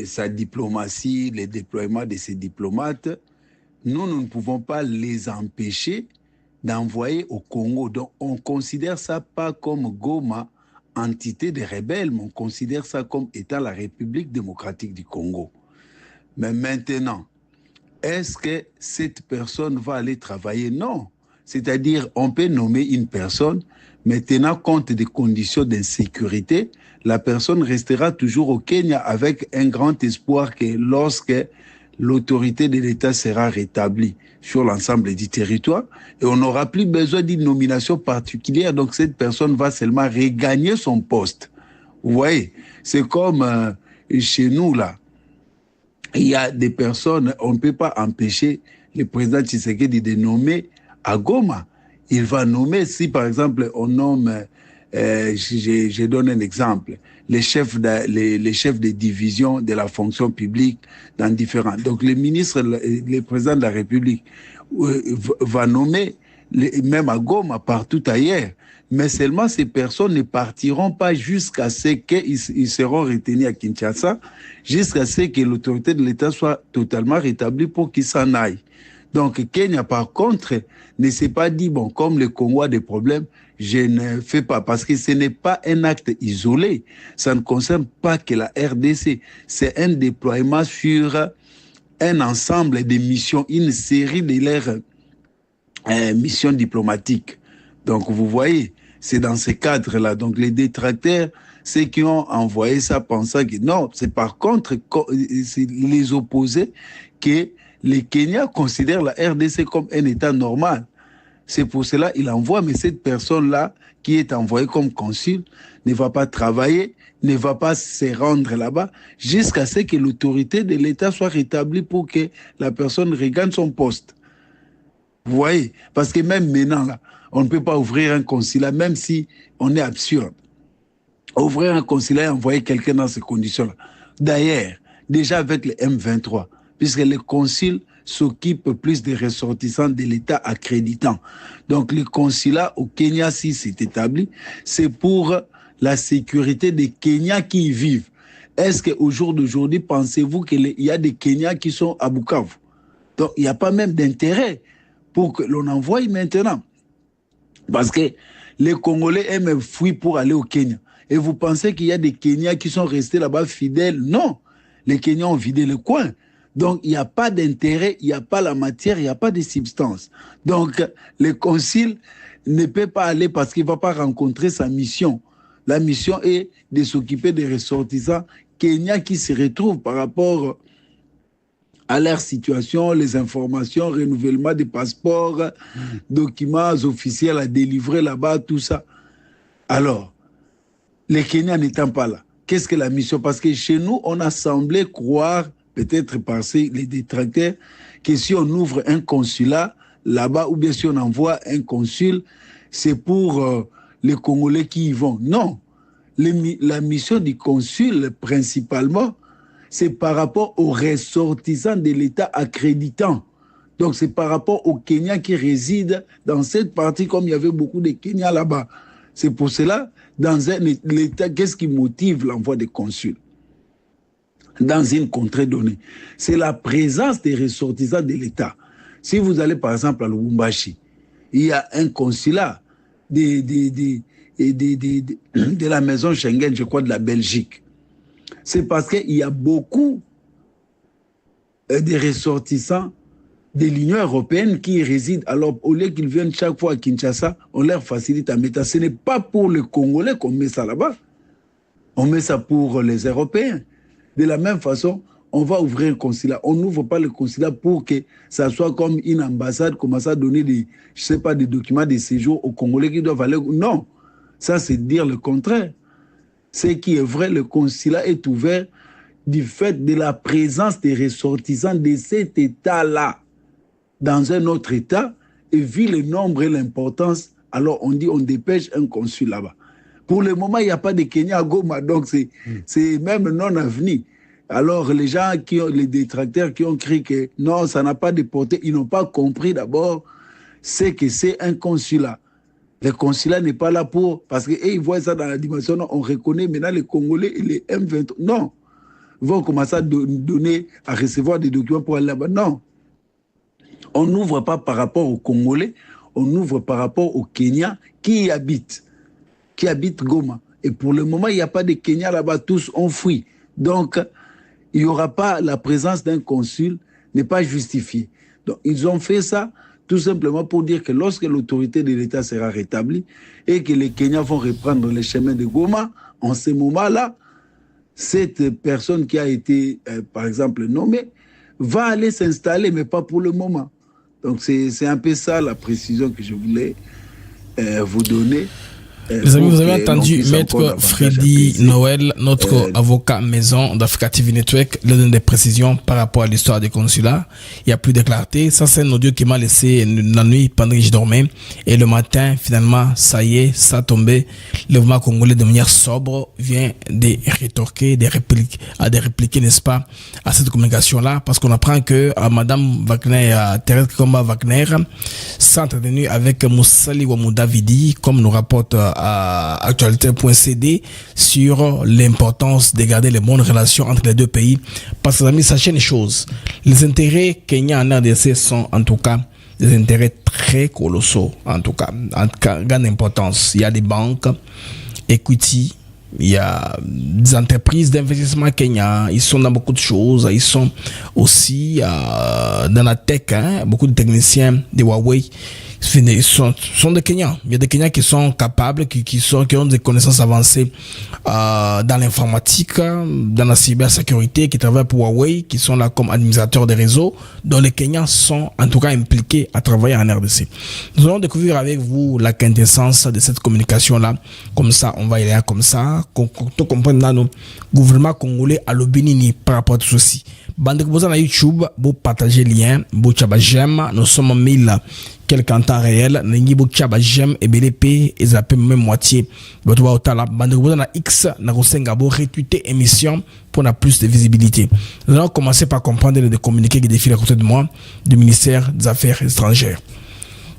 sa diplomatie, le déploiement de ses diplomates, nous ne pouvons pas les empêcher d'envoyer au Congo. Donc, on ne considère ça pas comme Goma, entité des rebelles, mais on considère ça comme étant la République démocratique du Congo. Mais maintenant, est-ce que cette personne va aller travailler? Non. C'est-à-dire, on peut nommer une personne, mais tenant compte des conditions d'insécurité, la personne restera toujours au Kenya avec un grand espoir que lorsque l'autorité de l'État sera rétablie sur l'ensemble du territoire, et on n'aura plus besoin d'une nomination particulière, donc cette personne va seulement regagner son poste. Vous voyez, c'est comme chez nous là, il y a des personnes, on ne peut pas empêcher le président Tshisekedi de nommer à Goma. Il va nommer, si par exemple on nomme, je donne un exemple, les chefs de division de la fonction publique dans différents. Donc le ministre, le président de la République va nommer, même à Goma, partout ailleurs. Mais seulement ces personnes ne partiront pas jusqu'à ce qu'ils seront retenus à Kinshasa, jusqu'à ce que l'autorité de l'État soit totalement rétablie pour qu'ils s'en aillent. Donc Kenya, par contre, ne s'est pas dit, bon, comme le Congo a des problèmes, je ne fais pas, parce que ce n'est pas un acte isolé. Ça ne concerne pas que la RDC. C'est un déploiement sur un ensemble de missions, une série de leurs missions diplomatiques. Donc, vous voyez, c'est dans ce cadre-là. Donc, les détracteurs, ceux qui ont envoyé ça pensant que non, c'est par contre les opposés que le Kenya considère la RDC comme un État normal. C'est pour cela qu'il envoie, mais cette personne-là qui est envoyée comme consul ne va pas travailler, ne va pas se rendre là-bas jusqu'à ce que l'autorité de l'État soit rétablie pour que la personne regagne son poste. Vous voyez? Parce que même maintenant, là, on ne peut pas ouvrir un consulat, même si on est absurde. Ouvrir un consulat et envoyer quelqu'un dans ces conditions-là. D'ailleurs, déjà avec le M23, puisque les consuls s'occupent plus des ressortissants de l'État accréditant. Donc, le consulat au Kenya, si c'est établi, c'est pour la sécurité des Kenyans qui y vivent. Est-ce qu'au jour d'aujourd'hui, pensez-vous qu'il y a des Kenyans qui sont à Bukavu? Donc, il n'y a pas même d'intérêt pour que l'on envoie maintenant. Parce que les Congolais aiment fuir pour aller au Kenya. Et vous pensez qu'il y a des Kenyans qui sont restés là-bas fidèles? Non. Les Kenyans ont vidé le coin. Donc, il n'y a pas d'intérêt, il n'y a pas la matière, il n'y a pas de substance. Donc, le consul ne peut pas aller parce qu'il ne va pas rencontrer sa mission. La mission est de s'occuper des ressortissants kenyans qui se retrouvent par rapport à leur situation, les informations, renouvellement des passeports, documents officiels à délivrer là-bas, tout ça. Alors, les Kenyans n'étant pas là, qu'est-ce que la mission? Parce que chez nous, on a semblé croire, peut-être par les détracteurs, que si on ouvre un consulat là-bas, ou bien si on envoie un consul, c'est pour les Congolais qui y vont. Non. La mission du consul, principalement, c'est par rapport aux ressortissants de l'État accréditant. Donc c'est par rapport aux Kenyans qui résident dans cette partie, comme il y avait beaucoup de Kenyans là-bas. C'est pour cela, dans l'État, qu'est-ce qui motive l'envoi des consuls dans une contrée donnée? C'est la présence des ressortissants de l'État. Si vous allez par exemple à Lubumbashi, il y a un consulat de la maison Schengen, je crois, de la Belgique. C'est parce qu'il y a beaucoup de ressortissants de l'Union européenne qui résident. Alors, au lieu qu'ils viennent chaque fois à Kinshasa, on leur facilite à mettre. Ce n'est pas pour les Congolais qu'on met ça là-bas. On met ça pour les Européens. De la même façon, on va ouvrir un consulat. On n'ouvre pas le consulat pour que ça soit comme une ambassade, commencer à donner des documents de séjour aux Congolais qui doivent aller. Non, ça c'est dire le contraire. Ce qui est vrai, le consulat est ouvert du fait de la présence des ressortissants de cet État-là dans un autre État, et vu le nombre et l'importance, alors on dit on dépêche un consul là-bas. Pour le moment, il n'y a pas de Kenya à Goma, donc c'est même non avenu. Alors les gens, les détracteurs qui ont crié que non, ça n'a pas de portée, ils n'ont pas compris d'abord c'est que c'est un consulat. Le consulat n'est pas là pour... Parce qu'ils voient ça dans la dimension, non, on reconnaît maintenant les Congolais et les M23. Non, ils vont commencer à recevoir des documents pour aller là-bas. Non. On n'ouvre pas par rapport aux Congolais, on ouvre par rapport aux Kenyans qui habitent Goma. Et pour le moment, il n'y a pas de Kenyans là-bas, tous ont fui. Donc, il n'y aura pas la présence d'un consul, n'est pas justifiée. Donc, ils ont fait ça tout simplement pour dire que lorsque l'autorité de l'État sera rétablie et que les Kenyans vont reprendre les chemins de Goma, en ce moment-là, cette personne qui a été, par exemple, nommée, va aller s'installer, mais pas pour le moment. Donc, c'est un peu ça la précision que je voulais vous donner. Les amis, vous avez entendu Maître Freddy Noël, notre avocat maison d'Africa TV Network, le donne des précisions par rapport à l'histoire des consulats. Il n'y a plus de clarté. Ça, c'est un audio qui m'a laissé la nuit pendant que je dormais. Et le matin, finalement, ça y est, ça a tombé. Le mouvement congolais, de manière sobre, vient de rétorquer, de répliquer, n'est-ce pas, à cette communication-là. Parce qu'on apprend que Madame Wagner, Thérèse Komba Wagner, s'est entretenue avec Moussali Wamudavidi, comme nous rapporte à actualité.cd sur l'importance de garder les bonnes relations entre les deux pays. Parce que, les amis, sachez une chose, les intérêts kenyans en RDC sont en tout cas des intérêts très colossaux, en tout cas grande importance. Il y a des banques, Equity, il y a des entreprises d'investissement kenyans, ils sont dans beaucoup de choses, ils sont aussi dans la tech, beaucoup de techniciens de Huawei sont des Kenyans. Il y a des Kenyans qui sont capables, qui ont des connaissances avancées dans l'informatique, dans la cybersécurité, qui travaillent pour Huawei, qui sont là comme administrateurs des réseaux, dont les Kenyans sont en tout cas impliqués à travailler en RDC. Nous allons découvrir avec vous la quintessence de cette communication-là. Comme ça, on va y aller comme ça, qu'on comprenne dans nos gouvernements congolais à l'Obénini par rapport à tout ceci. Bande que vous avez YouTube, vous partagez le lien, vous chabas j'aime, nous sommes 1000 quelques en temps réel, vous chabas j'aime et BLP, et ça peut même moitié. Vous avez bande que vous avez X, vous retweeter émission pour avoir plus de visibilité. Nous allons commencer par comprendre les communiqués qui défilent à côté de moi du ministère des Affaires étrangères.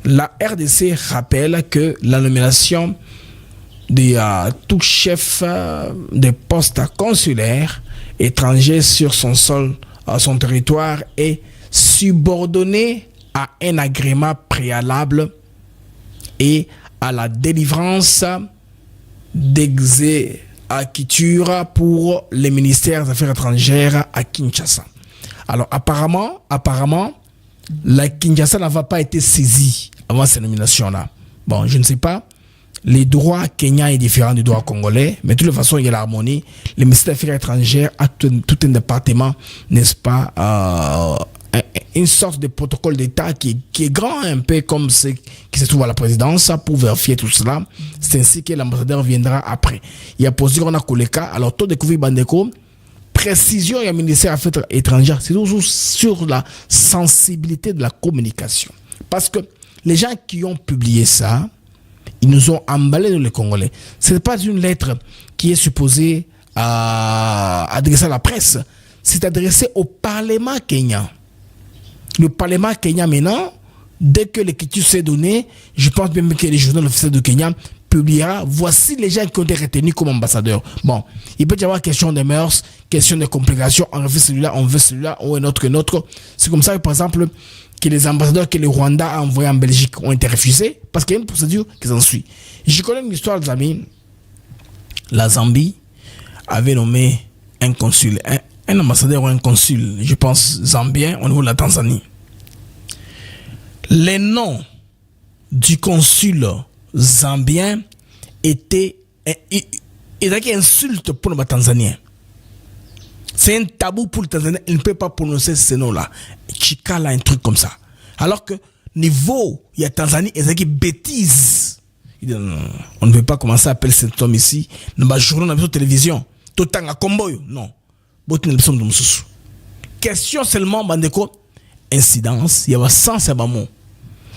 La RDC rappelle que la nomination de tout chef de poste consulaire étranger sur son sol, à son territoire, est subordonné à un agrément préalable et à la délivrance d'exécuture pour les ministères des Affaires étrangères à Kinshasa. Alors apparemment, la Kinshasa n'a pas été saisie avant cette nomination-là. Bon, je ne sais pas. Les droits kenyans est différent du droit congolais, mais de toute façon, il y a l'harmonie. Le ministère des Affaires étrangères a tout un département, n'est-ce pas, une sorte de protocole d'État qui est grand, un peu comme ce qui se trouve à la présidence, pour vérifier tout cela. C'est ainsi que l'ambassadeur viendra après. Il y a posé qu'on a Koleka. Alors, tout découvrir Bandeko, précision, il y a le ministère des Affaires étrangères, c'est toujours sur la sensibilité de la communication. Parce que les gens qui ont publié ça, ils nous ont emballé dans les Congolais. Ce n'est pas une lettre qui est supposée adresser à la presse. C'est adressé au Parlement kenyan. Le Parlement kenyan maintenant, dès que l'écriture s'est donnée, je pense même que les journaux officiels de Kenya publiera, voici les gens qui ont été retenus comme ambassadeurs. Bon, il peut y avoir question de mœurs, question de complications, on veut celui-là, ou un autre. C'est comme ça que, par exemple, que les ambassadeurs que le Rwanda a envoyés en Belgique ont été refusés, parce qu'il y a une procédure qui s'en suit. Je connais une histoire, les amis. La Zambie avait nommé un consul, un ambassadeur ou un consul, je pense, zambien, au niveau de la Tanzanie. Les noms du consul zambien étaient insultes pour le Tanzanien. C'est un tabou pour le Tanzanien, il ne peut pas prononcer ces noms-là. Chikala, un truc comme ça. Alors que niveau, il y a Tanzanie, et c'est bêtise. On ne peut pas commencer à appeler cet homme ici. Dans ma journée, dans la télévision. Tout le temps à Comboyo. Non. Question seulement, Bandeko, incidence, il y a 100 sabamons.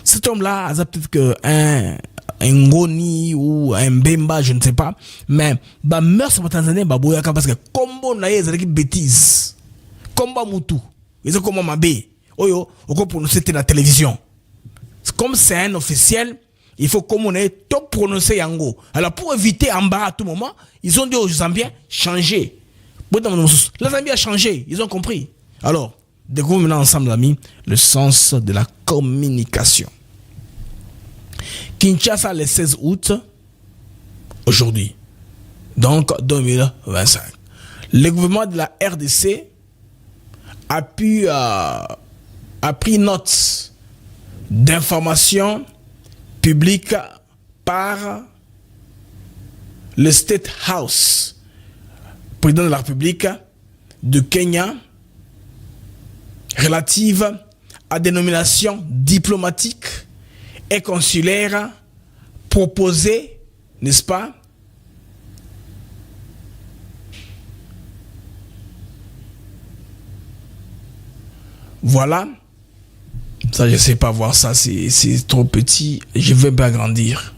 Cet homme-là, c'est peut-être que un Ngoni ou un Bemba, je ne sais pas. Mais, bah, meurt sur Tanzanie, bah, boyaka, parce que, combo naïe, c'est une bêtise. Combo Moutou. Ils ont comme Mabé. Oyo, on peut prononcer la télévision. Comme c'est un officiel, il faut comme on est tout prononcer Yango. Alors, pour éviter en bas à tout moment, ils ont dit aux Zambiens, changez. La Zambie a changé, ils ont compris. Alors, découvrons maintenant ensemble, amis, le sens de la communication. Kinshasa, le 16 août, aujourd'hui, donc 2025. Le gouvernement de la RDC a pris note d'informations publiques par le State House, président de la République de Kenya, relative à des nominations diplomatiques et consulaires proposées, n'est-ce pas, voilà. Ça, je ne sais pas voir ça, c'est trop petit, je vais pas agrandir.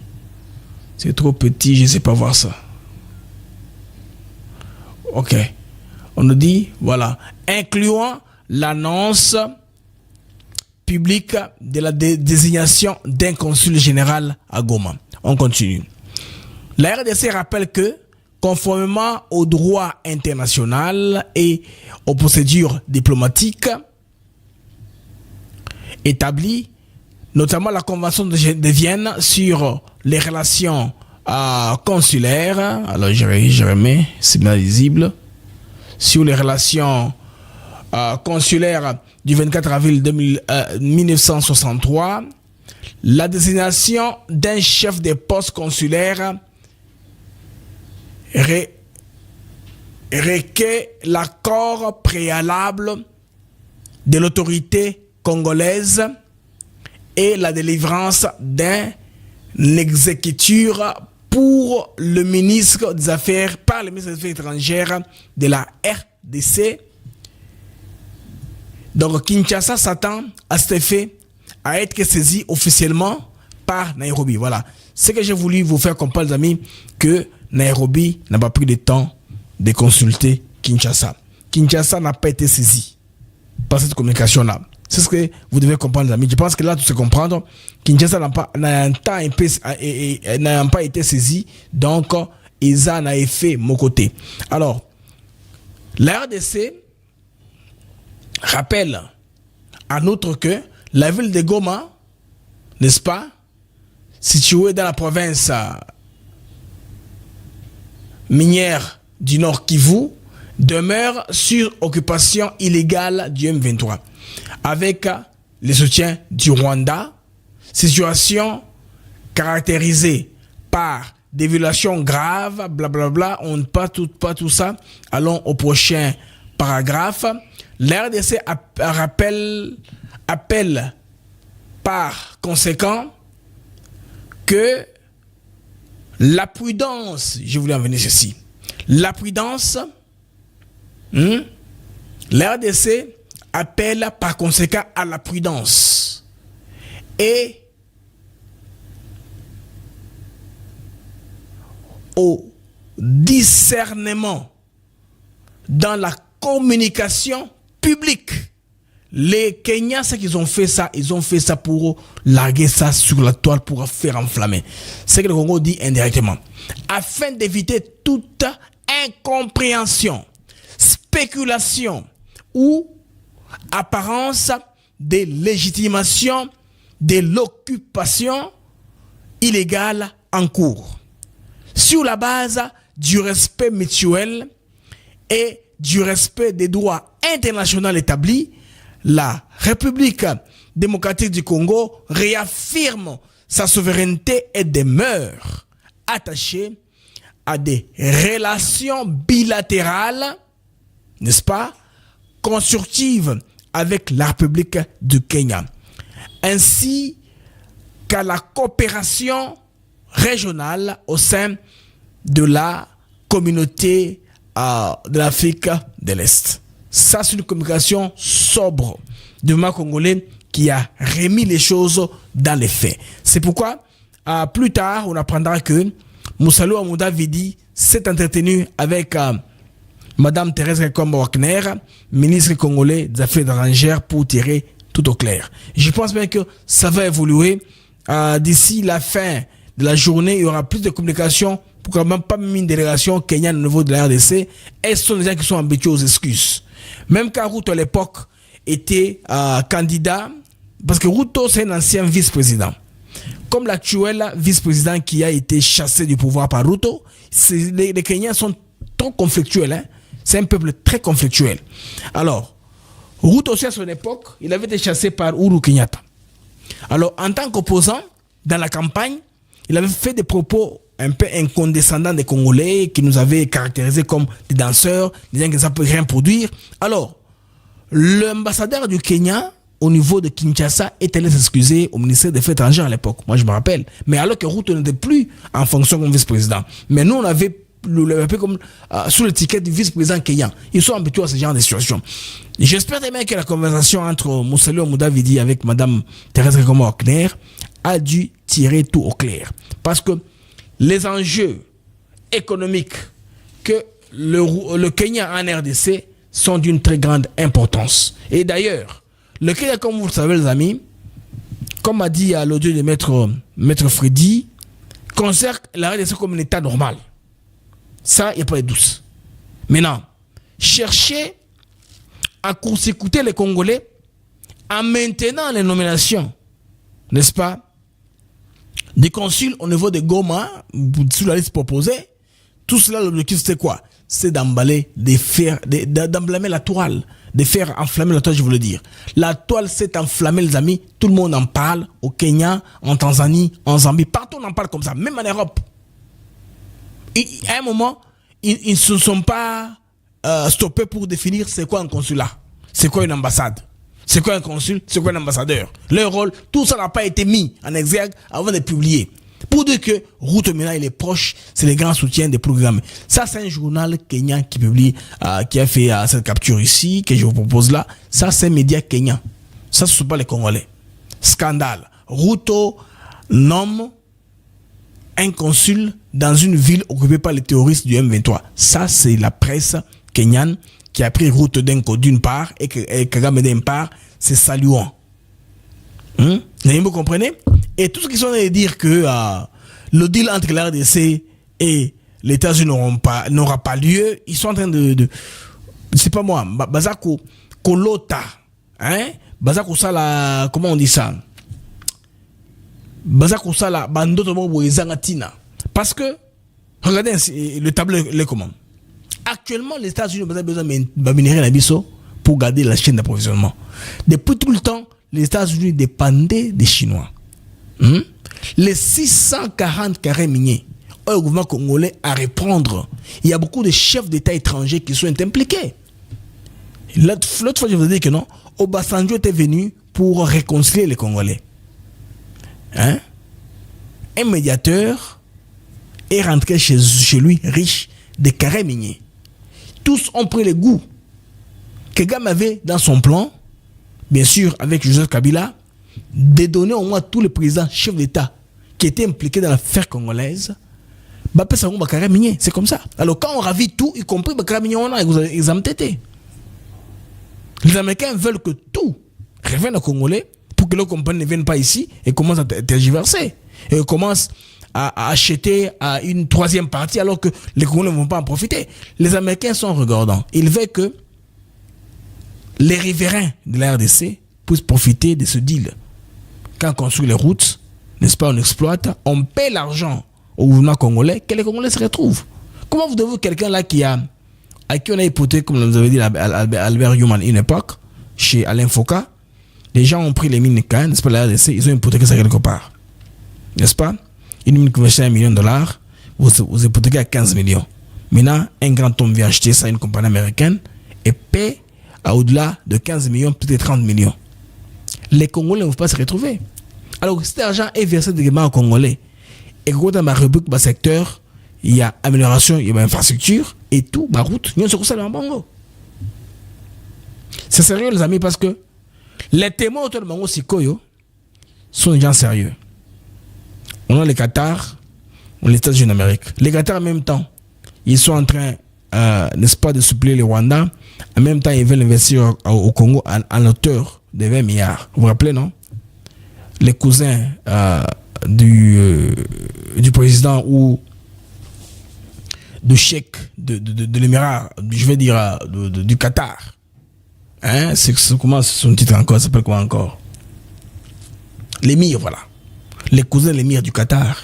C'est trop petit, je ne sais pas voir ça. Ok. On nous dit, voilà, incluant l'annonce publique de la désignation d'un consul général à Goma. On continue. La RDC rappelle que, conformément au droit international et aux procédures diplomatiques établies, notamment la Convention de Vienne sur les relations consulaires, alors je remets, c'est bien lisible, sur les relations consulaires du 24 avril 1963, la désignation d'un chef de poste consulaire requiert l'accord préalable de l'autorité congolaise et la délivrance d'un exécuteur pour le ministre des Affaires, par le ministre des Affaires étrangères de la RDC. Donc Kinshasa s'attend à cet effet à être saisi officiellement par Nairobi. Voilà. C'est que j'ai voulu vous faire comprendre, les amis, que Nairobi n'a pas pris le temps de consulter Kinshasa. Kinshasa n'a pas été saisi par cette communication-là. C'est ce que vous devez comprendre, les amis. Je pense que là, tout se comprendre. Kinshasa n'a pas été saisi. Donc, ils en ont fait mon côté. Alors, la RDC rappelle en outre que la ville de Goma, n'est-ce pas, située dans la province minière du Nord Kivu, demeure sur occupation illégale du M23 avec le soutien du Rwanda, situation caractérisée par des violations graves, blablabla, on ne pas tout ça. Allons au prochain paragraphe. La RDC appelle par conséquent que la prudence, je voulais en venir ceci, la prudence, la RDC appelle par conséquent à la prudence et au discernement dans la communication publique. les Kenyans, ce qu'ils ont fait ça, ils ont fait ça pour larguer ça sur la toile, pour faire enflammer. C'est ce que le Congo dit indirectement. Afin d'éviter toute incompréhension, spéculation ou apparence de légitimation de l'occupation illégale en cours, sur la base du respect mutuel et du respect des droits internationaux établis, la République démocratique du Congo réaffirme sa souveraineté et demeure attachée à des relations bilatérales, n'est-ce pas, constructives avec la République du Kenya, ainsi qu'à la coopération régionale au sein de la communauté de l'Afrique de l'Est. Ça, c'est une communication sobre du gouvernement congolais qui a remis les choses dans les faits. C'est pourquoi, plus tard, on apprendra que Moussalou Amouda Vidi s'est entretenu avec Madame Thérèse Kakomba Wagner, ministre congolais des Affaires étrangères, pour tirer tout au clair. Je pense bien que ça va évoluer. D'ici la fin de la journée, il y aura plus de communication pour quand même pas même une délégation kenyane au niveau de la RDC. Et ce sont des gens qui sont habitués aux excuses. Même quand Ruto à l'époque était candidat, parce que Ruto c'est un ancien vice-président. Comme l'actuel vice-président qui a été chassé du pouvoir par Ruto, les Kenyans sont trop conflictuels. Hein? C'est un peuple très conflictuel. Alors, Ruto aussi à son époque, il avait été chassé par Uhuru Kenyatta. Alors, en tant qu'opposant, dans la campagne, il avait fait des propos un peu incondescendants des Congolais, qui nous avaient caractérisés comme des danseurs, des gens qui ne savent rien produire. Alors, l'ambassadeur du Kenya, au niveau de Kinshasa, est allé s'excuser au ministère des Affaires étrangères à l'époque. Moi, je me rappelle. Mais alors que Ruto n'était plus en fonction comme vice-président. Mais nous, on avait un peu comme sous l'étiquette du vice-président kenyan. Ils sont habitués à ce genre de situation. J'espère bien que la conversation entre Moussalou Amouda Vidi avec Madame Thérèse Kakomba Wagner a dû tirer tout au clair. Parce que les enjeux économiques que le Kenya en RDC sont d'une très grande importance. Et d'ailleurs, le Kenya, comme vous le savez les amis, comme a dit à l'audio de Maître Freddy, considère la RDC comme un état normal. Ça, il n'y a pas de douce. Maintenant, chercher à court-circuiter les Congolais en maintenant les nominations, n'est-ce pas, des consuls au niveau de Goma, sous la liste proposée. Tout cela, l'objectif, c'était quoi? C'est d'emballer, d'emblâmer la toile, de faire enflammer la toile, je voulais dire. La toile s'est enflammée, les amis. Tout le monde en parle, au Kenya, en Tanzanie, en Zambie. Partout, on en parle comme ça, même en Europe. Et à un moment, ils ne se sont pas stoppés pour définir c'est quoi un consulat, c'est quoi une ambassade, c'est quoi un consul, c'est quoi un ambassadeur. Leur rôle, tout ça n'a pas été mis en exergue avant de publier. Pour dire que Ruto maintenant il est proche, c'est les grands soutiens des programmes. Ça, c'est un journal kenyan qui publie, qui a fait cette capture ici, que je vous propose là. Ça, c'est un média kenyan. Ça, ce ne sont pas les Congolais. Scandale. Ruto nomme un consul dans une ville occupée par les terroristes du M23. Ça, c'est la presse kenyane qui a pris Ruto Denko d'une part et Kagame d'une part. C'est saluant. Vous comprenez? Et tout ce qu'ils sont en train de dire que le deal entre la RDC et les États-Unis n'aura pas lieu, ils sont en train de c'est pas moi, Bazako Kolota, hein? Bazako Sala, comment on dit ça? Bazako Sala, Bandoto Mobo et Zangatina. Parce que, regardez le tableau, les comment. Actuellement, les États-Unis ont besoin de minerai l'Abisso pour garder la chaîne d'approvisionnement. Depuis tout le temps, les États-Unis dépendaient des Chinois. Les 640 carrés miniers au gouvernement congolais à reprendre. Il y a beaucoup de chefs d'État étrangers qui sont impliqués. L'autre fois, je vous ai dit que non, Obasanjo était venu pour réconcilier les Congolais. Un médiateur est rentré chez lui riche de carrés miniers. Tous ont pris le goût. Kagame avait dans son plan, bien sûr avec Joseph Kabila, de donner au moins tous les présidents chefs d'État qui étaient impliqués dans l'affaire congolaise. C'est comme ça. Alors quand on ravit tout, y compris Bakara Mignon, ils ont été. Les Américains veulent que tout reviennent aux Congolais pour que leurs compagnies ne viennent pas ici et commencent à tergiverser. Et commencent à acheter à une troisième partie alors que les Congolais ne vont pas en profiter. Les Américains sont regardants. Ils veulent que les riverains de la RDC puissent profiter de ce deal. Quand on construit les routes, n'est-ce pas, on exploite, on paie l'argent au gouvernement congolais, que les Congolais se retrouvent. Comment vous devez quelqu'un là à qui on a hypothéqué, comme vous avez dit Albert Human à une époque, chez Alain Foucault, les gens ont pris les mines Caen, n'est-ce pas, la RDC, ils ont hypothéqué ça quelque part. N'est-ce pas? Une mine qui vaut $1 million, vous hypothéquez à 15 millions. Maintenant, un grand homme vient acheter ça à une compagnie américaine et paie à au-delà de 15 millions, peut-être 30 millions. Les Congolais ne vont pas se retrouver. Alors, cet argent est versé directement aux Congolais. Et quand dans ma rubrique, ma secteur, il y a amélioration, il y a infrastructure, et tout, ma route, nous sommes sur le Bango. C'est sérieux, les amis, parce que les témoins autour de Bango Sikoyo sont des gens sérieux. On a les Qatar, on a les États-Unis d'Amérique. Les Qatar, en même temps, ils sont en train, n'est-ce pas, de suppléer le Rwanda. En même temps, ils veulent investir au Congo en hauteur de 20 milliards. Vous vous rappelez, non? Les cousins du président ou du cheikh de l'émirat, je vais dire, du Qatar. Hein? Comment son titre encore? Ça s'appelle quoi encore? L'émir, voilà. Les cousins de l'émir du Qatar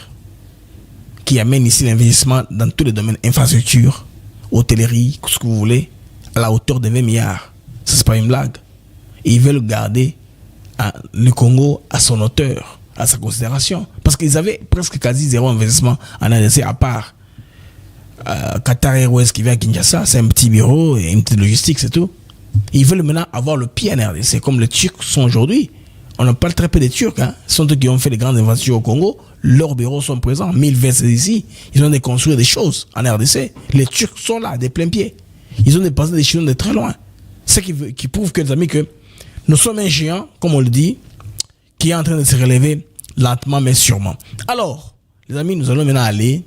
qui amènent ici l'investissement dans tous les domaines, infrastructure, hôtellerie, ce que vous voulez, à la hauteur de 20 milliards. Ça, c'est pas une blague. Et ils veulent garder le Congo à son hauteur, à sa considération. Parce qu'ils avaient presque quasi zéro investissement en RDC, à part Qatar Airways qui vient à Kinshasa, c'est un petit bureau et une petite logistique, c'est tout. Ils veulent maintenant avoir le pied en RDC, comme les Turcs sont aujourd'hui. On n'a pas très peu des Turcs, hein. Ce sont eux qui ont fait les grandes investitions au Congo. Leurs bureaux sont présents. 1000 VC ici. Ils ont construit des choses en RDC. Les Turcs sont là, des pleins pieds. Ils ont dépassé des Chinois de très loin. Ce qui prouve que, les amis, que nous sommes un géant, comme on le dit, qui est en train de se relever lentement mais sûrement. Alors, les amis, nous allons maintenant aller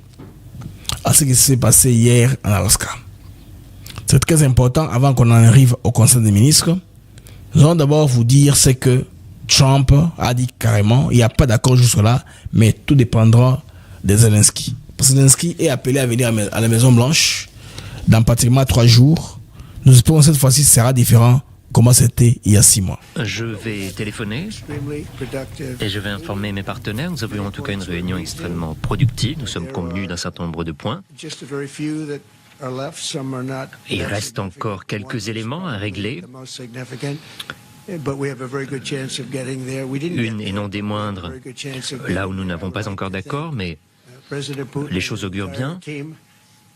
à ce qui s'est passé hier en Alaska. C'est très important, avant qu'on en arrive au Conseil des ministres. Nous allons d'abord vous dire ce que Trump a dit carrément. Il n'y a pas d'accord jusque-là, mais tout dépendra de Zelensky. Parce que Zelensky est appelé à venir à la Maison Blanche dans pratiquement 3 jours. Nous espérons que cette fois-ci, ce sera différent comment c'était il y a 6 mois. Je vais téléphoner et je vais informer mes partenaires. Nous avons eu en tout cas une réunion extrêmement productive. Nous sommes convenus d'un certain nombre de points. Il reste encore quelques éléments à régler. Une et non des moindres, là où nous n'avons pas encore d'accord, mais les choses augurent bien.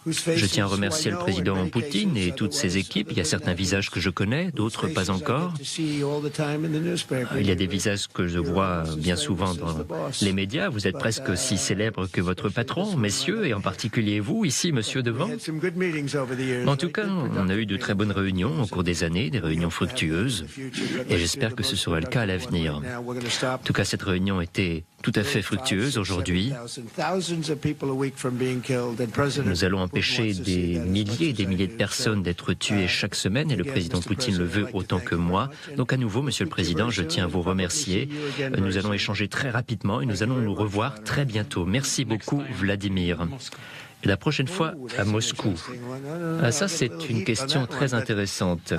Je tiens à remercier le président Poutine et toutes ses équipes. Il y a certains visages que je connais, d'autres pas encore. Il y a des visages que je vois bien souvent dans les médias. Vous êtes presque aussi célèbre que votre patron, messieurs, et en particulier vous, ici, monsieur devant. En tout cas, on a eu de très bonnes réunions au cours des années, des réunions fructueuses, et j'espère que ce sera le cas à l'avenir. En tout cas, cette réunion était tout à fait fructueuse aujourd'hui. Nous allons empêcher des milliers et des milliers de personnes d'être tuées chaque semaine et le président Poutine le veut autant que moi. Donc à nouveau, Monsieur le Président, je tiens à vous remercier. Nous allons échanger très rapidement et nous allons nous revoir très bientôt. Merci beaucoup, Vladimir. Et la prochaine fois, à Moscou. Ça, c'est une question très intéressante.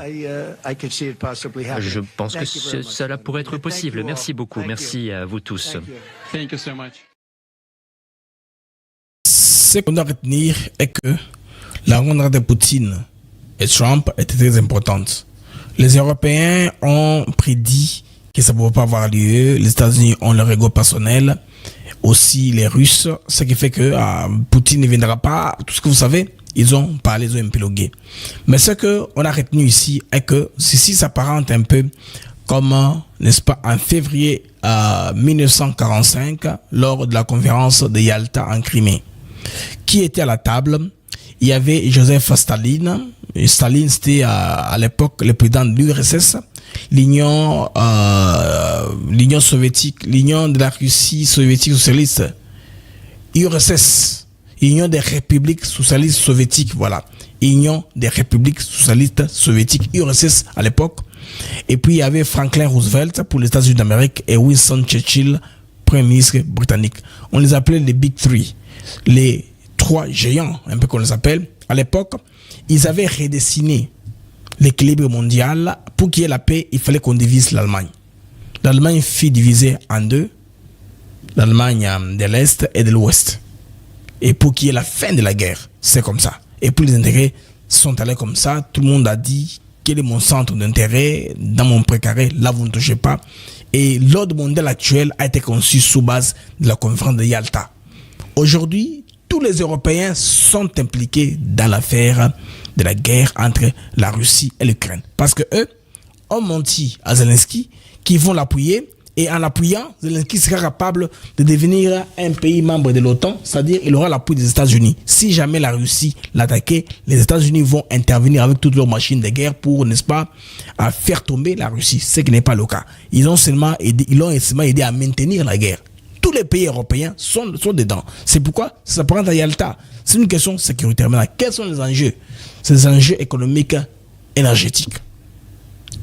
Je pense que cela pourrait être possible. Merci beaucoup. Merci à vous tous. Ce qu'on doit retenir est que la rencontre de Poutine et Trump était très importante. Les Européens ont prédit que ça ne pouvait pas avoir lieu. Les États-Unis ont leur ego personnel. Aussi les Russes. Ce qui fait que Poutine ne viendra pas. Tout ce que vous savez, ils ont parlé, ils ont épilogué. Mais ce qu'on a retenu ici est que ceci s'apparente un peu comme, n'est-ce pas, en février 1945, lors de la conférence de Yalta en Crimée. Qui était à la table? Il y avait Joseph Staline. Staline, c'était à l'époque le président de l'URSS, l'Union soviétique, l'Union de la Russie soviétique socialiste, URSS, Union des républiques socialistes soviétiques, voilà. Union des républiques socialistes soviétiques, URSS à l'époque. Et puis, il y avait Franklin Roosevelt pour les États-Unis d'Amérique et Winston Churchill, Premier ministre britannique. On les appelait les Big Three, les trois géants, un peu qu'on les appelle. À l'époque, ils avaient redessiné l'équilibre mondial. Pour qu'il y ait la paix, il fallait qu'on divise l'Allemagne. L'Allemagne fut divisée en deux, l'Allemagne de l'Est et de l'Ouest. Et pour qu'il y ait la fin de la guerre, c'est comme ça. Et puis les intérêts sont allés comme ça. Tout le monde a dit, quel est mon centre d'intérêt dans mon précaré, là vous ne touchez pas. Et l'ordre mondial actuel a été conçu sous base de la conférence de Yalta. Aujourd'hui, tous les Européens sont impliqués dans l'affaire de la guerre entre la Russie et l'Ukraine. Parce que eux ont menti à Zelensky qu'ils vont l'appuyer. Et en l'appuyant, Zelensky sera capable de devenir un pays membre de l'OTAN, c'est-à-dire il aura l'appui des États-Unis. Si jamais la Russie l'attaquait, les États-Unis vont intervenir avec toutes leurs machines de guerre pour, n'est-ce pas, à faire tomber la Russie, ce qui n'est pas le cas. Ils ont seulement aidé à maintenir la guerre. Tous les pays européens sont dedans. C'est pourquoi ça prend à Yalta. C'est une question sécuritaire. Maintenant, quels sont les enjeux? C'est des enjeux économiques, énergétiques.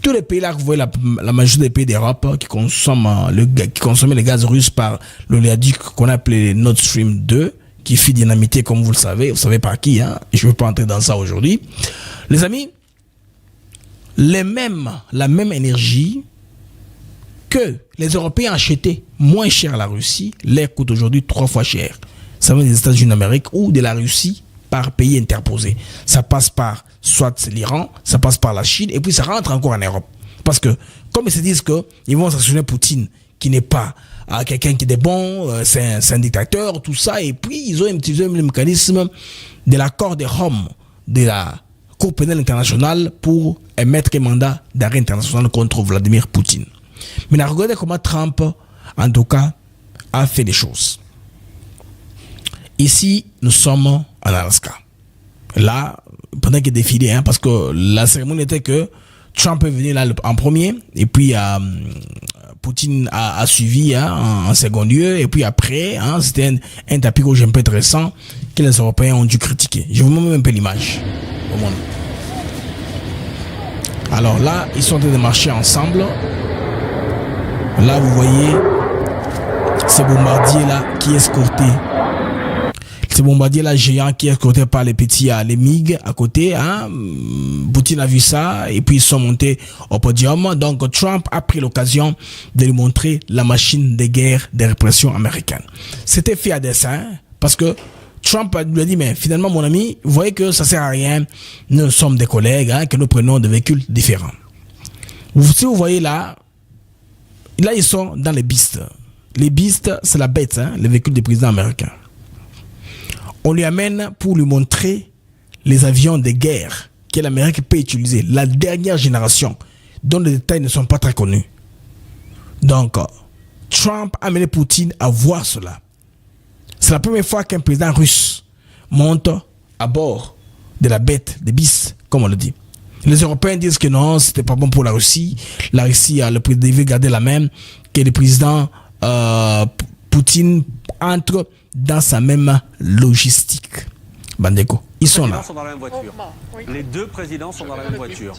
Tous les pays là, vous voyez la majorité des pays d'Europe qui consommaient le gaz russe par l'oléoduc qu'on appelait Nord Stream 2, qui fut dynamité comme vous savez par qui, hein? Je ne veux pas entrer dans ça aujourd'hui. Les amis, la même énergie que les Européens achetaient moins cher à la Russie, l'air coûte aujourd'hui 3 fois cher. Ça vient des États-Unis d'Amérique ou de la Russie par pays interposé. Ça passe par soit l'Iran, ça passe par la Chine, et puis ça rentre encore en Europe. Parce que, comme ils se disent qu'ils vont sanctionner Poutine, qui n'est pas quelqu'un qui est bon, c'est un dictateur, tout ça, et puis ils ont utilisé le mécanisme de l'accord de Rome, de la Cour pénale internationale, pour émettre un mandat d'arrêt international contre Vladimir Poutine. Mais regardez comment Trump, en tout cas, a fait des choses. Ici, nous sommes en Alaska. Là, pendant qu'il défilait, hein, parce que la cérémonie était que Trump est venu là en premier, et puis Poutine a suivi en second lieu, et puis après, c'était un tapis rouge un peu intéressant que les Européens ont dû critiquer. Je vous montre un peu l'image. Alors là, ils sont en train de marcher ensemble. Là, vous voyez ces bombardiers-là qui escortaient. Ces bombardiers-là géants qui est escorté par les petits, les MiG à côté. Poutine a vu ça et puis ils sont montés au podium. Donc Trump a pris l'occasion de lui montrer la machine de guerre de répression américaine. C'était fait à dessein parce que Trump lui a dit, mais finalement mon ami, vous voyez que ça sert à rien. Nous sommes des collègues, que nous prenons des véhicules différents. Si vous voyez là ils sont dans les Beasts. Les Beasts, c'est la bête, les véhicules des présidents américains. On lui amène pour lui montrer les avions de guerre que l'Amérique peut utiliser, la dernière génération, dont les détails ne sont pas très connus. Donc, Trump a amené Poutine à voir cela. C'est la première fois qu'un président russe monte à bord de la bête, des Beasts, comme on le dit. Les Européens disent que non, c'était pas bon pour la Russie. La Russie, le président devait garder la même, que le président Poutine entre dans sa même logistique. Bandeko, ils sont là. Sont dans la même voiture. Les deux présidents sont dans la même voiture.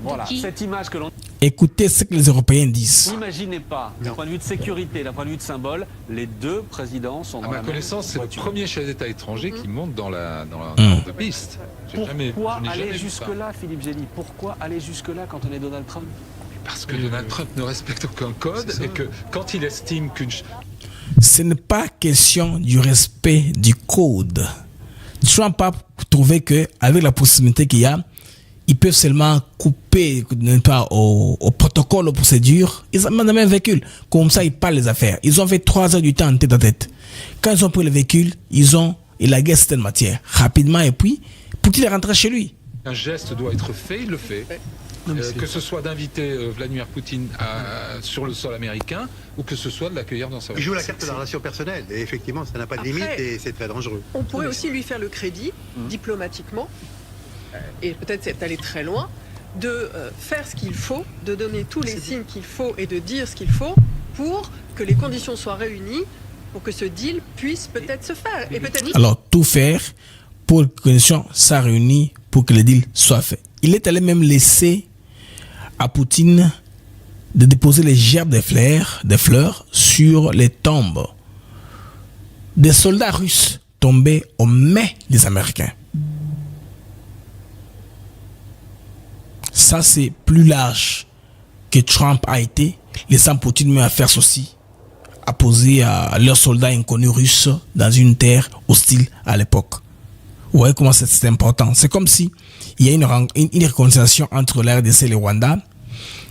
Voilà, cette image que l'on... Écoutez ce que les Européens disent. N'imaginez pas, d'un point de vue de sécurité, d'un point de vue de symbole, les deux présidents sont dans la même voiture. À ma connaissance, c'est le premier chef d'État étranger qui monte dans la piste. Pourquoi aller jusque-là, Philippe Gély? Pourquoi aller jusque-là quand on est Donald Trump? Parce que Donald Trump ne respecte aucun code et que quand il estime qu'une... Ce n'est pas question du respect du code. Trump a trouvé qu'avec la possibilité qu'il y a, ils peuvent seulement couper au protocole, aux procédures. Ils amènent le même véhicule. Comme ça, ils parlent les affaires. Ils ont fait 3 heures du temps en tête à tête. Quand ils ont pris le véhicule, il a guessé cette matière rapidement et puis, pour qu'il rentre chez lui. Un geste doit être fait, il le fait. Que ce soit d'inviter Vladimir Poutine sur le sol américain ou que ce soit de l'accueillir dans sa voiture. Il joue la carte de la relation personnelle et effectivement ça n'a pas de limite et c'est très dangereux. On pourrait aussi lui faire le crédit diplomatiquement et peut-être c'est aller très loin de faire ce qu'il faut, de donner tous les signes qu'il faut et de dire ce qu'il faut pour que les conditions soient réunies pour que ce deal puisse peut-être se faire. Et peut-être... Alors tout faire pour que les conditions soient réunies pour que le deal soit fait. Il est allé même laisser à Poutine de déposer les gerbes des fleurs sur les tombes des soldats russes tombés aux mains des Américains. Ça, c'est plus large que Trump a été, laissant Poutine même à faire ceci, à poser à leurs soldats inconnus russes dans une terre hostile à l'époque. Vous voyez comment c'est important. C'est comme si il y a une réconciliation entre la RDC et le Rwanda.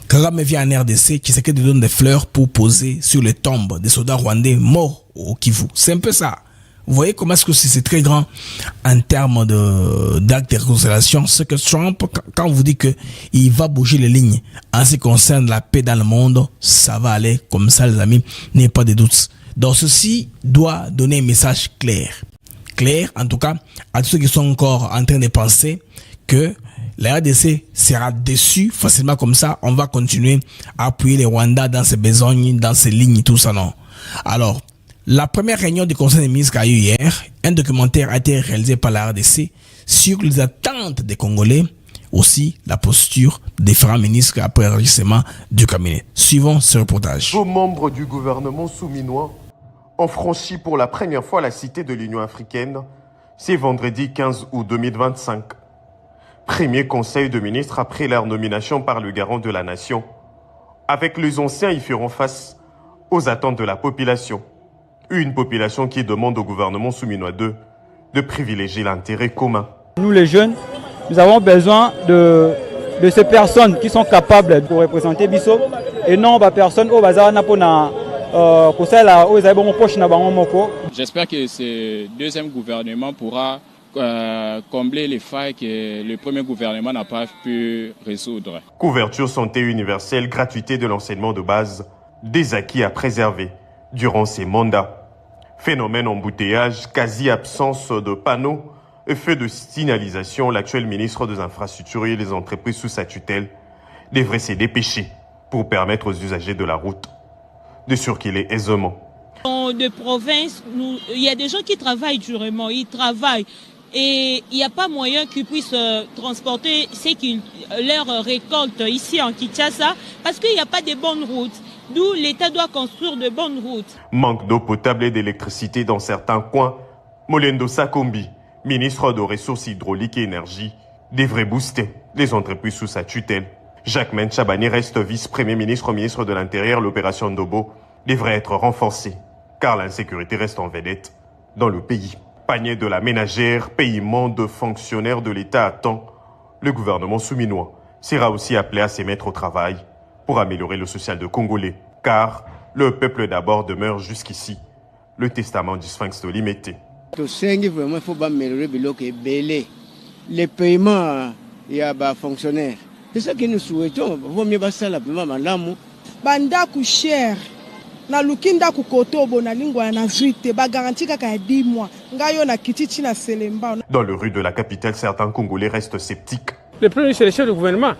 Kagame vient en RDC, Tshisekedi donne des fleurs pour poser sur les tombes des soldats rwandais morts au Kivu. C'est un peu ça. Vous voyez comment est-ce que c'est très grand en termes d'actes de réconciliation. Ce que Trump, quand on vous dit qu'il va bouger les lignes en ce qui concerne la paix dans le monde, ça va aller comme ça, les amis, n'ayez pas de doute. Donc ceci doit donner un message clair. Clair, en tout cas, à tous ceux qui sont encore en train de penser que la RDC sera déçue facilement comme ça. On va continuer à appuyer les Rwandais dans ses besognes, dans ses lignes, tout ça, non. Alors, la première réunion du Conseil des ministres a eu hier. Un documentaire a été réalisé par la RDC sur les attentes des Congolais, aussi la posture des différents ministres après l'enregistrement du cabinet. Suivons ce reportage. Vos membres du gouvernement souminois ont franchi pour la première fois la cité de l'Union africaine, c'est vendredi 15 août 2025. Premier conseil de ministres après leur nomination par le garant de la nation. Avec les anciens, ils feront face aux attentes de la population. Une population qui demande au gouvernement souminois de privilégier l'intérêt commun. Nous les jeunes, nous avons besoin de ces personnes qui sont capables de représenter Bisso et non des personnes qui J'espère que ce deuxième gouvernement pourra combler les failles que le premier gouvernement n'a pas pu résoudre. Couverture santé universelle, gratuité de l'enseignement de base, des acquis à préserver durant ces mandats. Phénomène embouteillage, quasi-absence de panneaux et feu de signalisation, l'actuel ministre des Infrastructures et les entreprises sous sa tutelle devrait se dépêcher pour permettre aux usagers de la route de circuler aisément. De province, il y a des gens qui travaillent durement, ils travaillent et il n'y a pas moyen qu'ils puissent transporter leur récolte ici en Kinshasa parce qu'il n'y a pas de bonnes routes. D'où l'État doit construire de bonnes routes. Manque d'eau potable et d'électricité dans certains coins. Molendo Sakombi, ministre des Ressources hydrauliques et énergie, devrait booster les entreprises sous sa tutelle. Jacques Chabani reste vice-premier ministre, ministre de l'Intérieur. L'opération Ndobo devrait être renforcée, car l'insécurité reste en vedette dans le pays. Panier de la ménagère, paiement de fonctionnaires de l'État à temps. Le gouvernement souminois sera aussi appelé à se mettre au travail pour améliorer le social de Congolais, car le peuple d'abord demeure jusqu'ici le testament du Sphinx de Limité. Vraiment, il faut améliorer les paiements et les fonctionnaires. C'est ça que nous souhaitons. Il vaut mieux passer la paiement malamu. Banda cher. Na lukinda kukoto bona lingwa na zuite ba garantie kaka 10 mois. Ngayo na kititi na selemba. Dans le rue de la capitale, certains Congolais restent sceptiques. Le premier c'est le chef du gouvernement.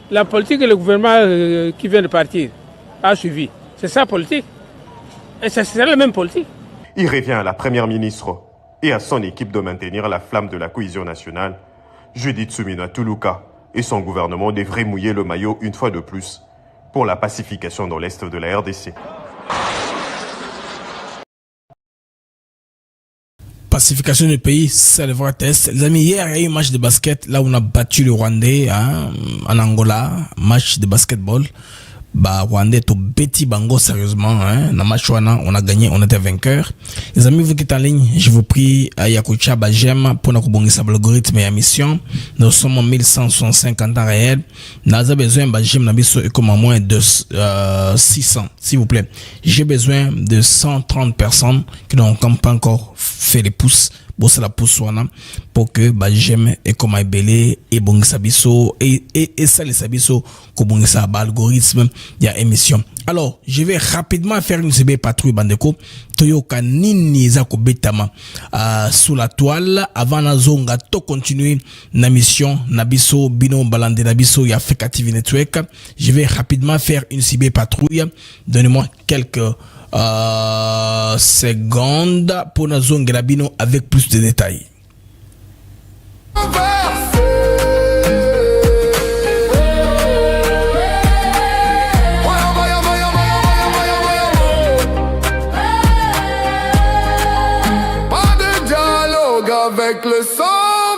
La politique que le gouvernement qui vient de partir a suivi. C'est ça la politique. Et c'est la même politique. Il revient à la première ministre et à son équipe de maintenir la flamme de la cohésion nationale. Judith Suminwa Tuluka et son gouvernement devraient mouiller le maillot une fois de plus pour la pacification dans l'est de la RDC. Pacification du pays, c'est le vrai test. Les amis, hier, il y a eu un match de basket, là où on a battu le Rwandais, en Angola, match de basketball. Rwandais to beti bango sérieusement, dans match on a gagné, on était vainqueur. Les amis, vous qui êtes en ligne, je vous prie, Yakucha, j'aime pour nous bondir l'algorithme et la mission. Nous sommes en 1165 en temps réel. Nous avons besoin, j'aime nabiso et comme à moins de 600, s'il vous plaît. J'ai besoin de 130 personnes qui n'ont pas encore fait les pouces. C'est la pousse pour que j'aime et comme belé et bon sabiso et ça les sabiso comme ça algorithme il y a émission. Alors je vais rapidement faire une CB patrouille bandeko toyoka nini za ko betama sous la toile avant na zonga to continuer na mission nabiso bino balande nabiso ya Africa TV Network. Je vais rapidement faire une CB patrouille. Donnez-moi quelques secondes pour nous zongela bino avec plus de détails. avec le sang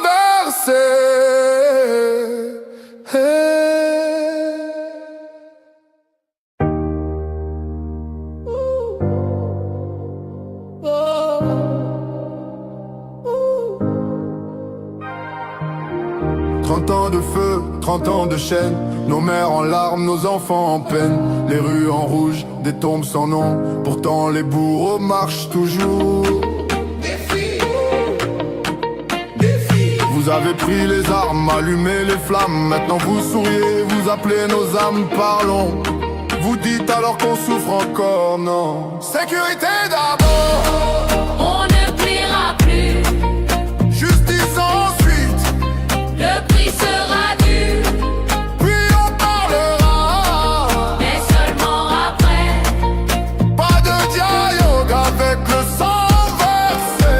versé. Ans de feu, 30 ans de chaîne, nos mères en larmes, nos enfants en peine, les rues en rouge, des tombes sans nom, pourtant les bourreaux marchent toujours. Vous avez pris les armes, allumé les flammes, maintenant vous souriez, vous appelez nos âmes, parlons. Vous dites alors qu'on souffre encore, non. Sécurité d'abord. On ne pliera plus. Justice ensuite. Le prix sera dû. Puis on parlera. Mais seulement après. Pas de dialogue avec le sang versé.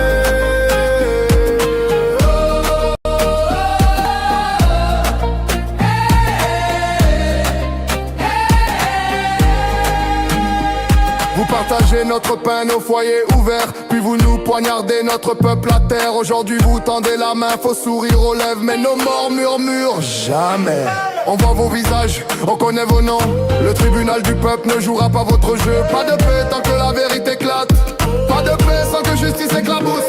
Vous partagez notre pain, nos foyers ouverts, puis vous nous poignardez notre peuple à terre. Aujourd'hui vous tendez la main, faux sourire aux lèvres, mais nos morts murmurent jamais. On voit vos visages, on connaît vos noms. Le tribunal du peuple ne jouera pas votre jeu. Pas de paix tant que la vérité éclate. Pas de paix sans que justice éclabousse.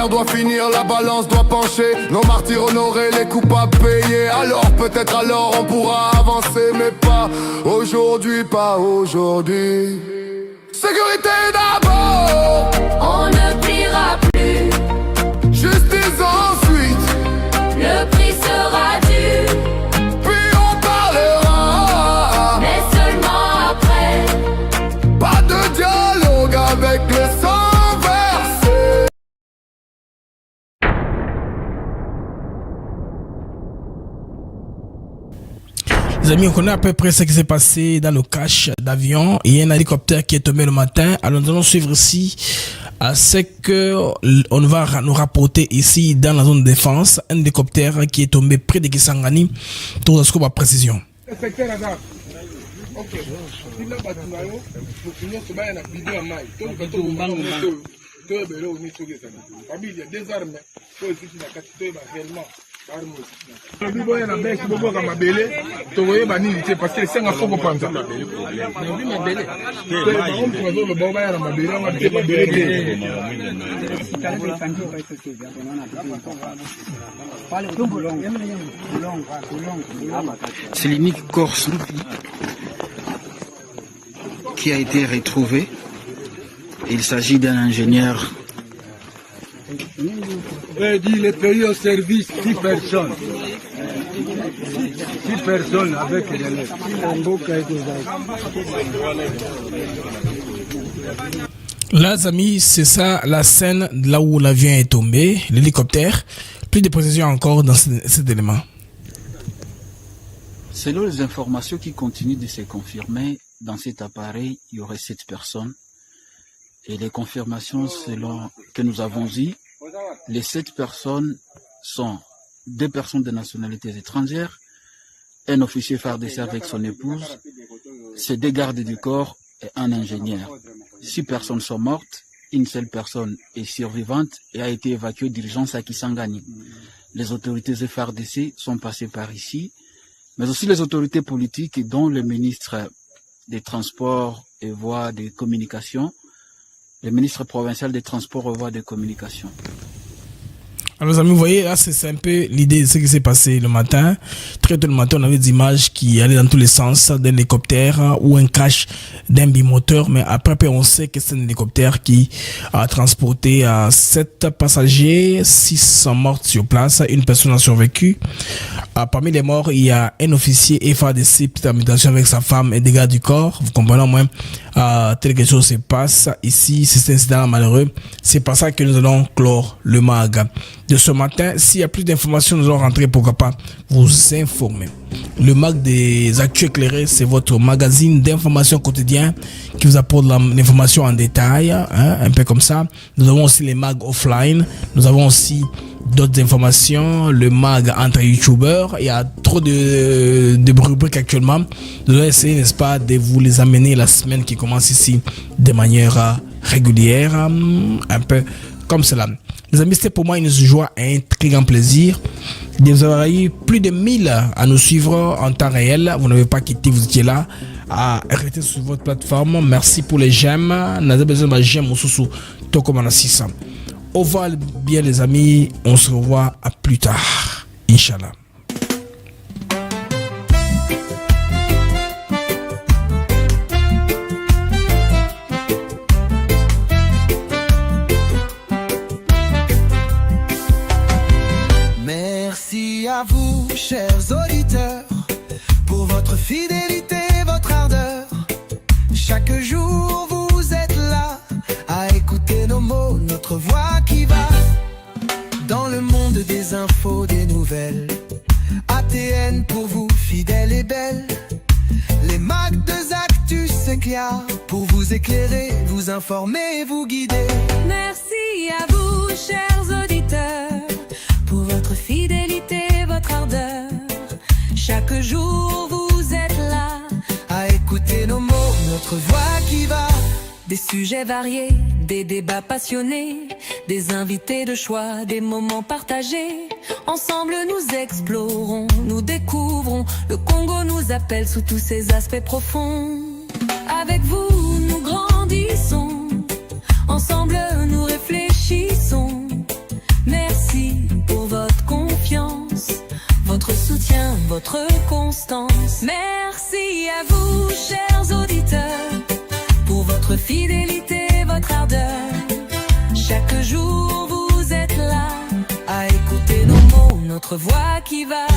Doit finir, la balance doit pencher. Nos martyrs honorés, les coupables payés. Alors peut-être alors on pourra avancer, mais pas aujourd'hui, pas aujourd'hui. Sécurité d'abord. On ne pliera plus. Justice ensuite. Le prix sera dû. Puis on parlera. Mais seulement après. Pas de dialogue avec le sang. Les amis, on connaît à peu près ce qui s'est passé dans le cache d'avion. Il y a un hélicoptère qui est tombé le matin. Alors nous allons suivre ici à ce que on va nous rapporter ici dans la zone de défense. Un hélicoptère qui est tombé près de Kisangani. Tout à ce qu'on va précision. C'est l'unique corps sans vie qui a été retrouvé. Il s'agit d'un ingénieur. Il est payé au service 6 personnes. 6 personnes avec les Là, les amis, c'est ça la scène là où l'avion est tombé, l'hélicoptère. Plus de précisions encore dans cet élément. Selon les informations qui continuent de se confirmer, dans cet appareil, il y aurait 7 personnes. Et les confirmations selon que nous avons eues, les 7 personnes sont 2 personnes de nationalité étrangère, un officier FARDC avec son épouse, c'est 2 gardes du corps et un ingénieur. 6 personnes sont mortes, une seule personne est survivante et a été évacuée d'urgence à Kisangani. Les autorités FARDC sont passées par ici, mais aussi les autorités politiques dont le ministre des Transports et Voies de Communication, le ministre provincial des Transports et Voies de Communication. Alors, amis, vous voyez, là, c'est un peu l'idée de ce qui s'est passé le matin. Très tôt le matin, on avait des images qui allaient dans tous les sens d'un hélicoptère ou un crash d'un bimoteur. Mais après, on sait que c'est un hélicoptère qui a transporté 7 passagers, 6 sont morts sur place, une personne a survécu. Parmi les morts, il y a un officier FADC, petite habitation avec sa femme et des gars du corps. Vous comprenez au moins, quelque chose se passe ici, c'est un incident malheureux. C'est pas ça que nous allons clore le mag de ce matin. S'il y a plus d'informations, nous allons rentrer, pourquoi pas vous informer. Le mag des Actus Éclairés, c'est votre magazine d'information quotidien qui vous apporte l'information en détail, un peu comme ça. Nous avons aussi les mags offline. Nous avons aussi d'autres informations, le mag entre youtubeurs. Il y a trop de rubriques actuellement. Nous allons essayer, n'est-ce pas, de vous les amener la semaine qui commence ici de manière régulière, un peu comme cela. Les amis, c'était pour moi une joie et un très grand plaisir de vous avoir eu plus de 1000 à nous suivre en temps réel. Vous n'avez pas quitté, vous étiez là à arrêter sur votre plateforme. Merci pour les j'aime. Nous avons besoin de j'aime au sous tout comme on a 600. Au revoir bien les amis, on se revoit à plus tard, Inch'Allah. Merci à vous, chers auditeurs, pour votre fidélité, votre ardeur. Chaque jour vous êtes là à écouter nos mots, notre voix qui va dans le monde des infos, des nouvelles. ATN pour vous, fidèle et belle. Les mags de Actus s'éclairent pour vous éclairer, vous informer, vous guider. Merci à vous, chers auditeurs, pour votre fidélité, votre ardeur. Chaque jour vous êtes là à écouter nos mots, notre voix qui va. Des sujets variés, des débats passionnés, des invités de choix, des moments partagés. Ensemble nous explorons, nous découvrons. Le Congo nous appelle sous tous ses aspects profonds. Avec vous nous grandissons, ensemble nous réfléchissons. Merci pour votre confiance, votre soutien, votre constance. Merci à vous, chers auditeurs, pour votre fidélité, votre ardeur. Chaque jour vous êtes là à écouter nos mots, notre voix qui va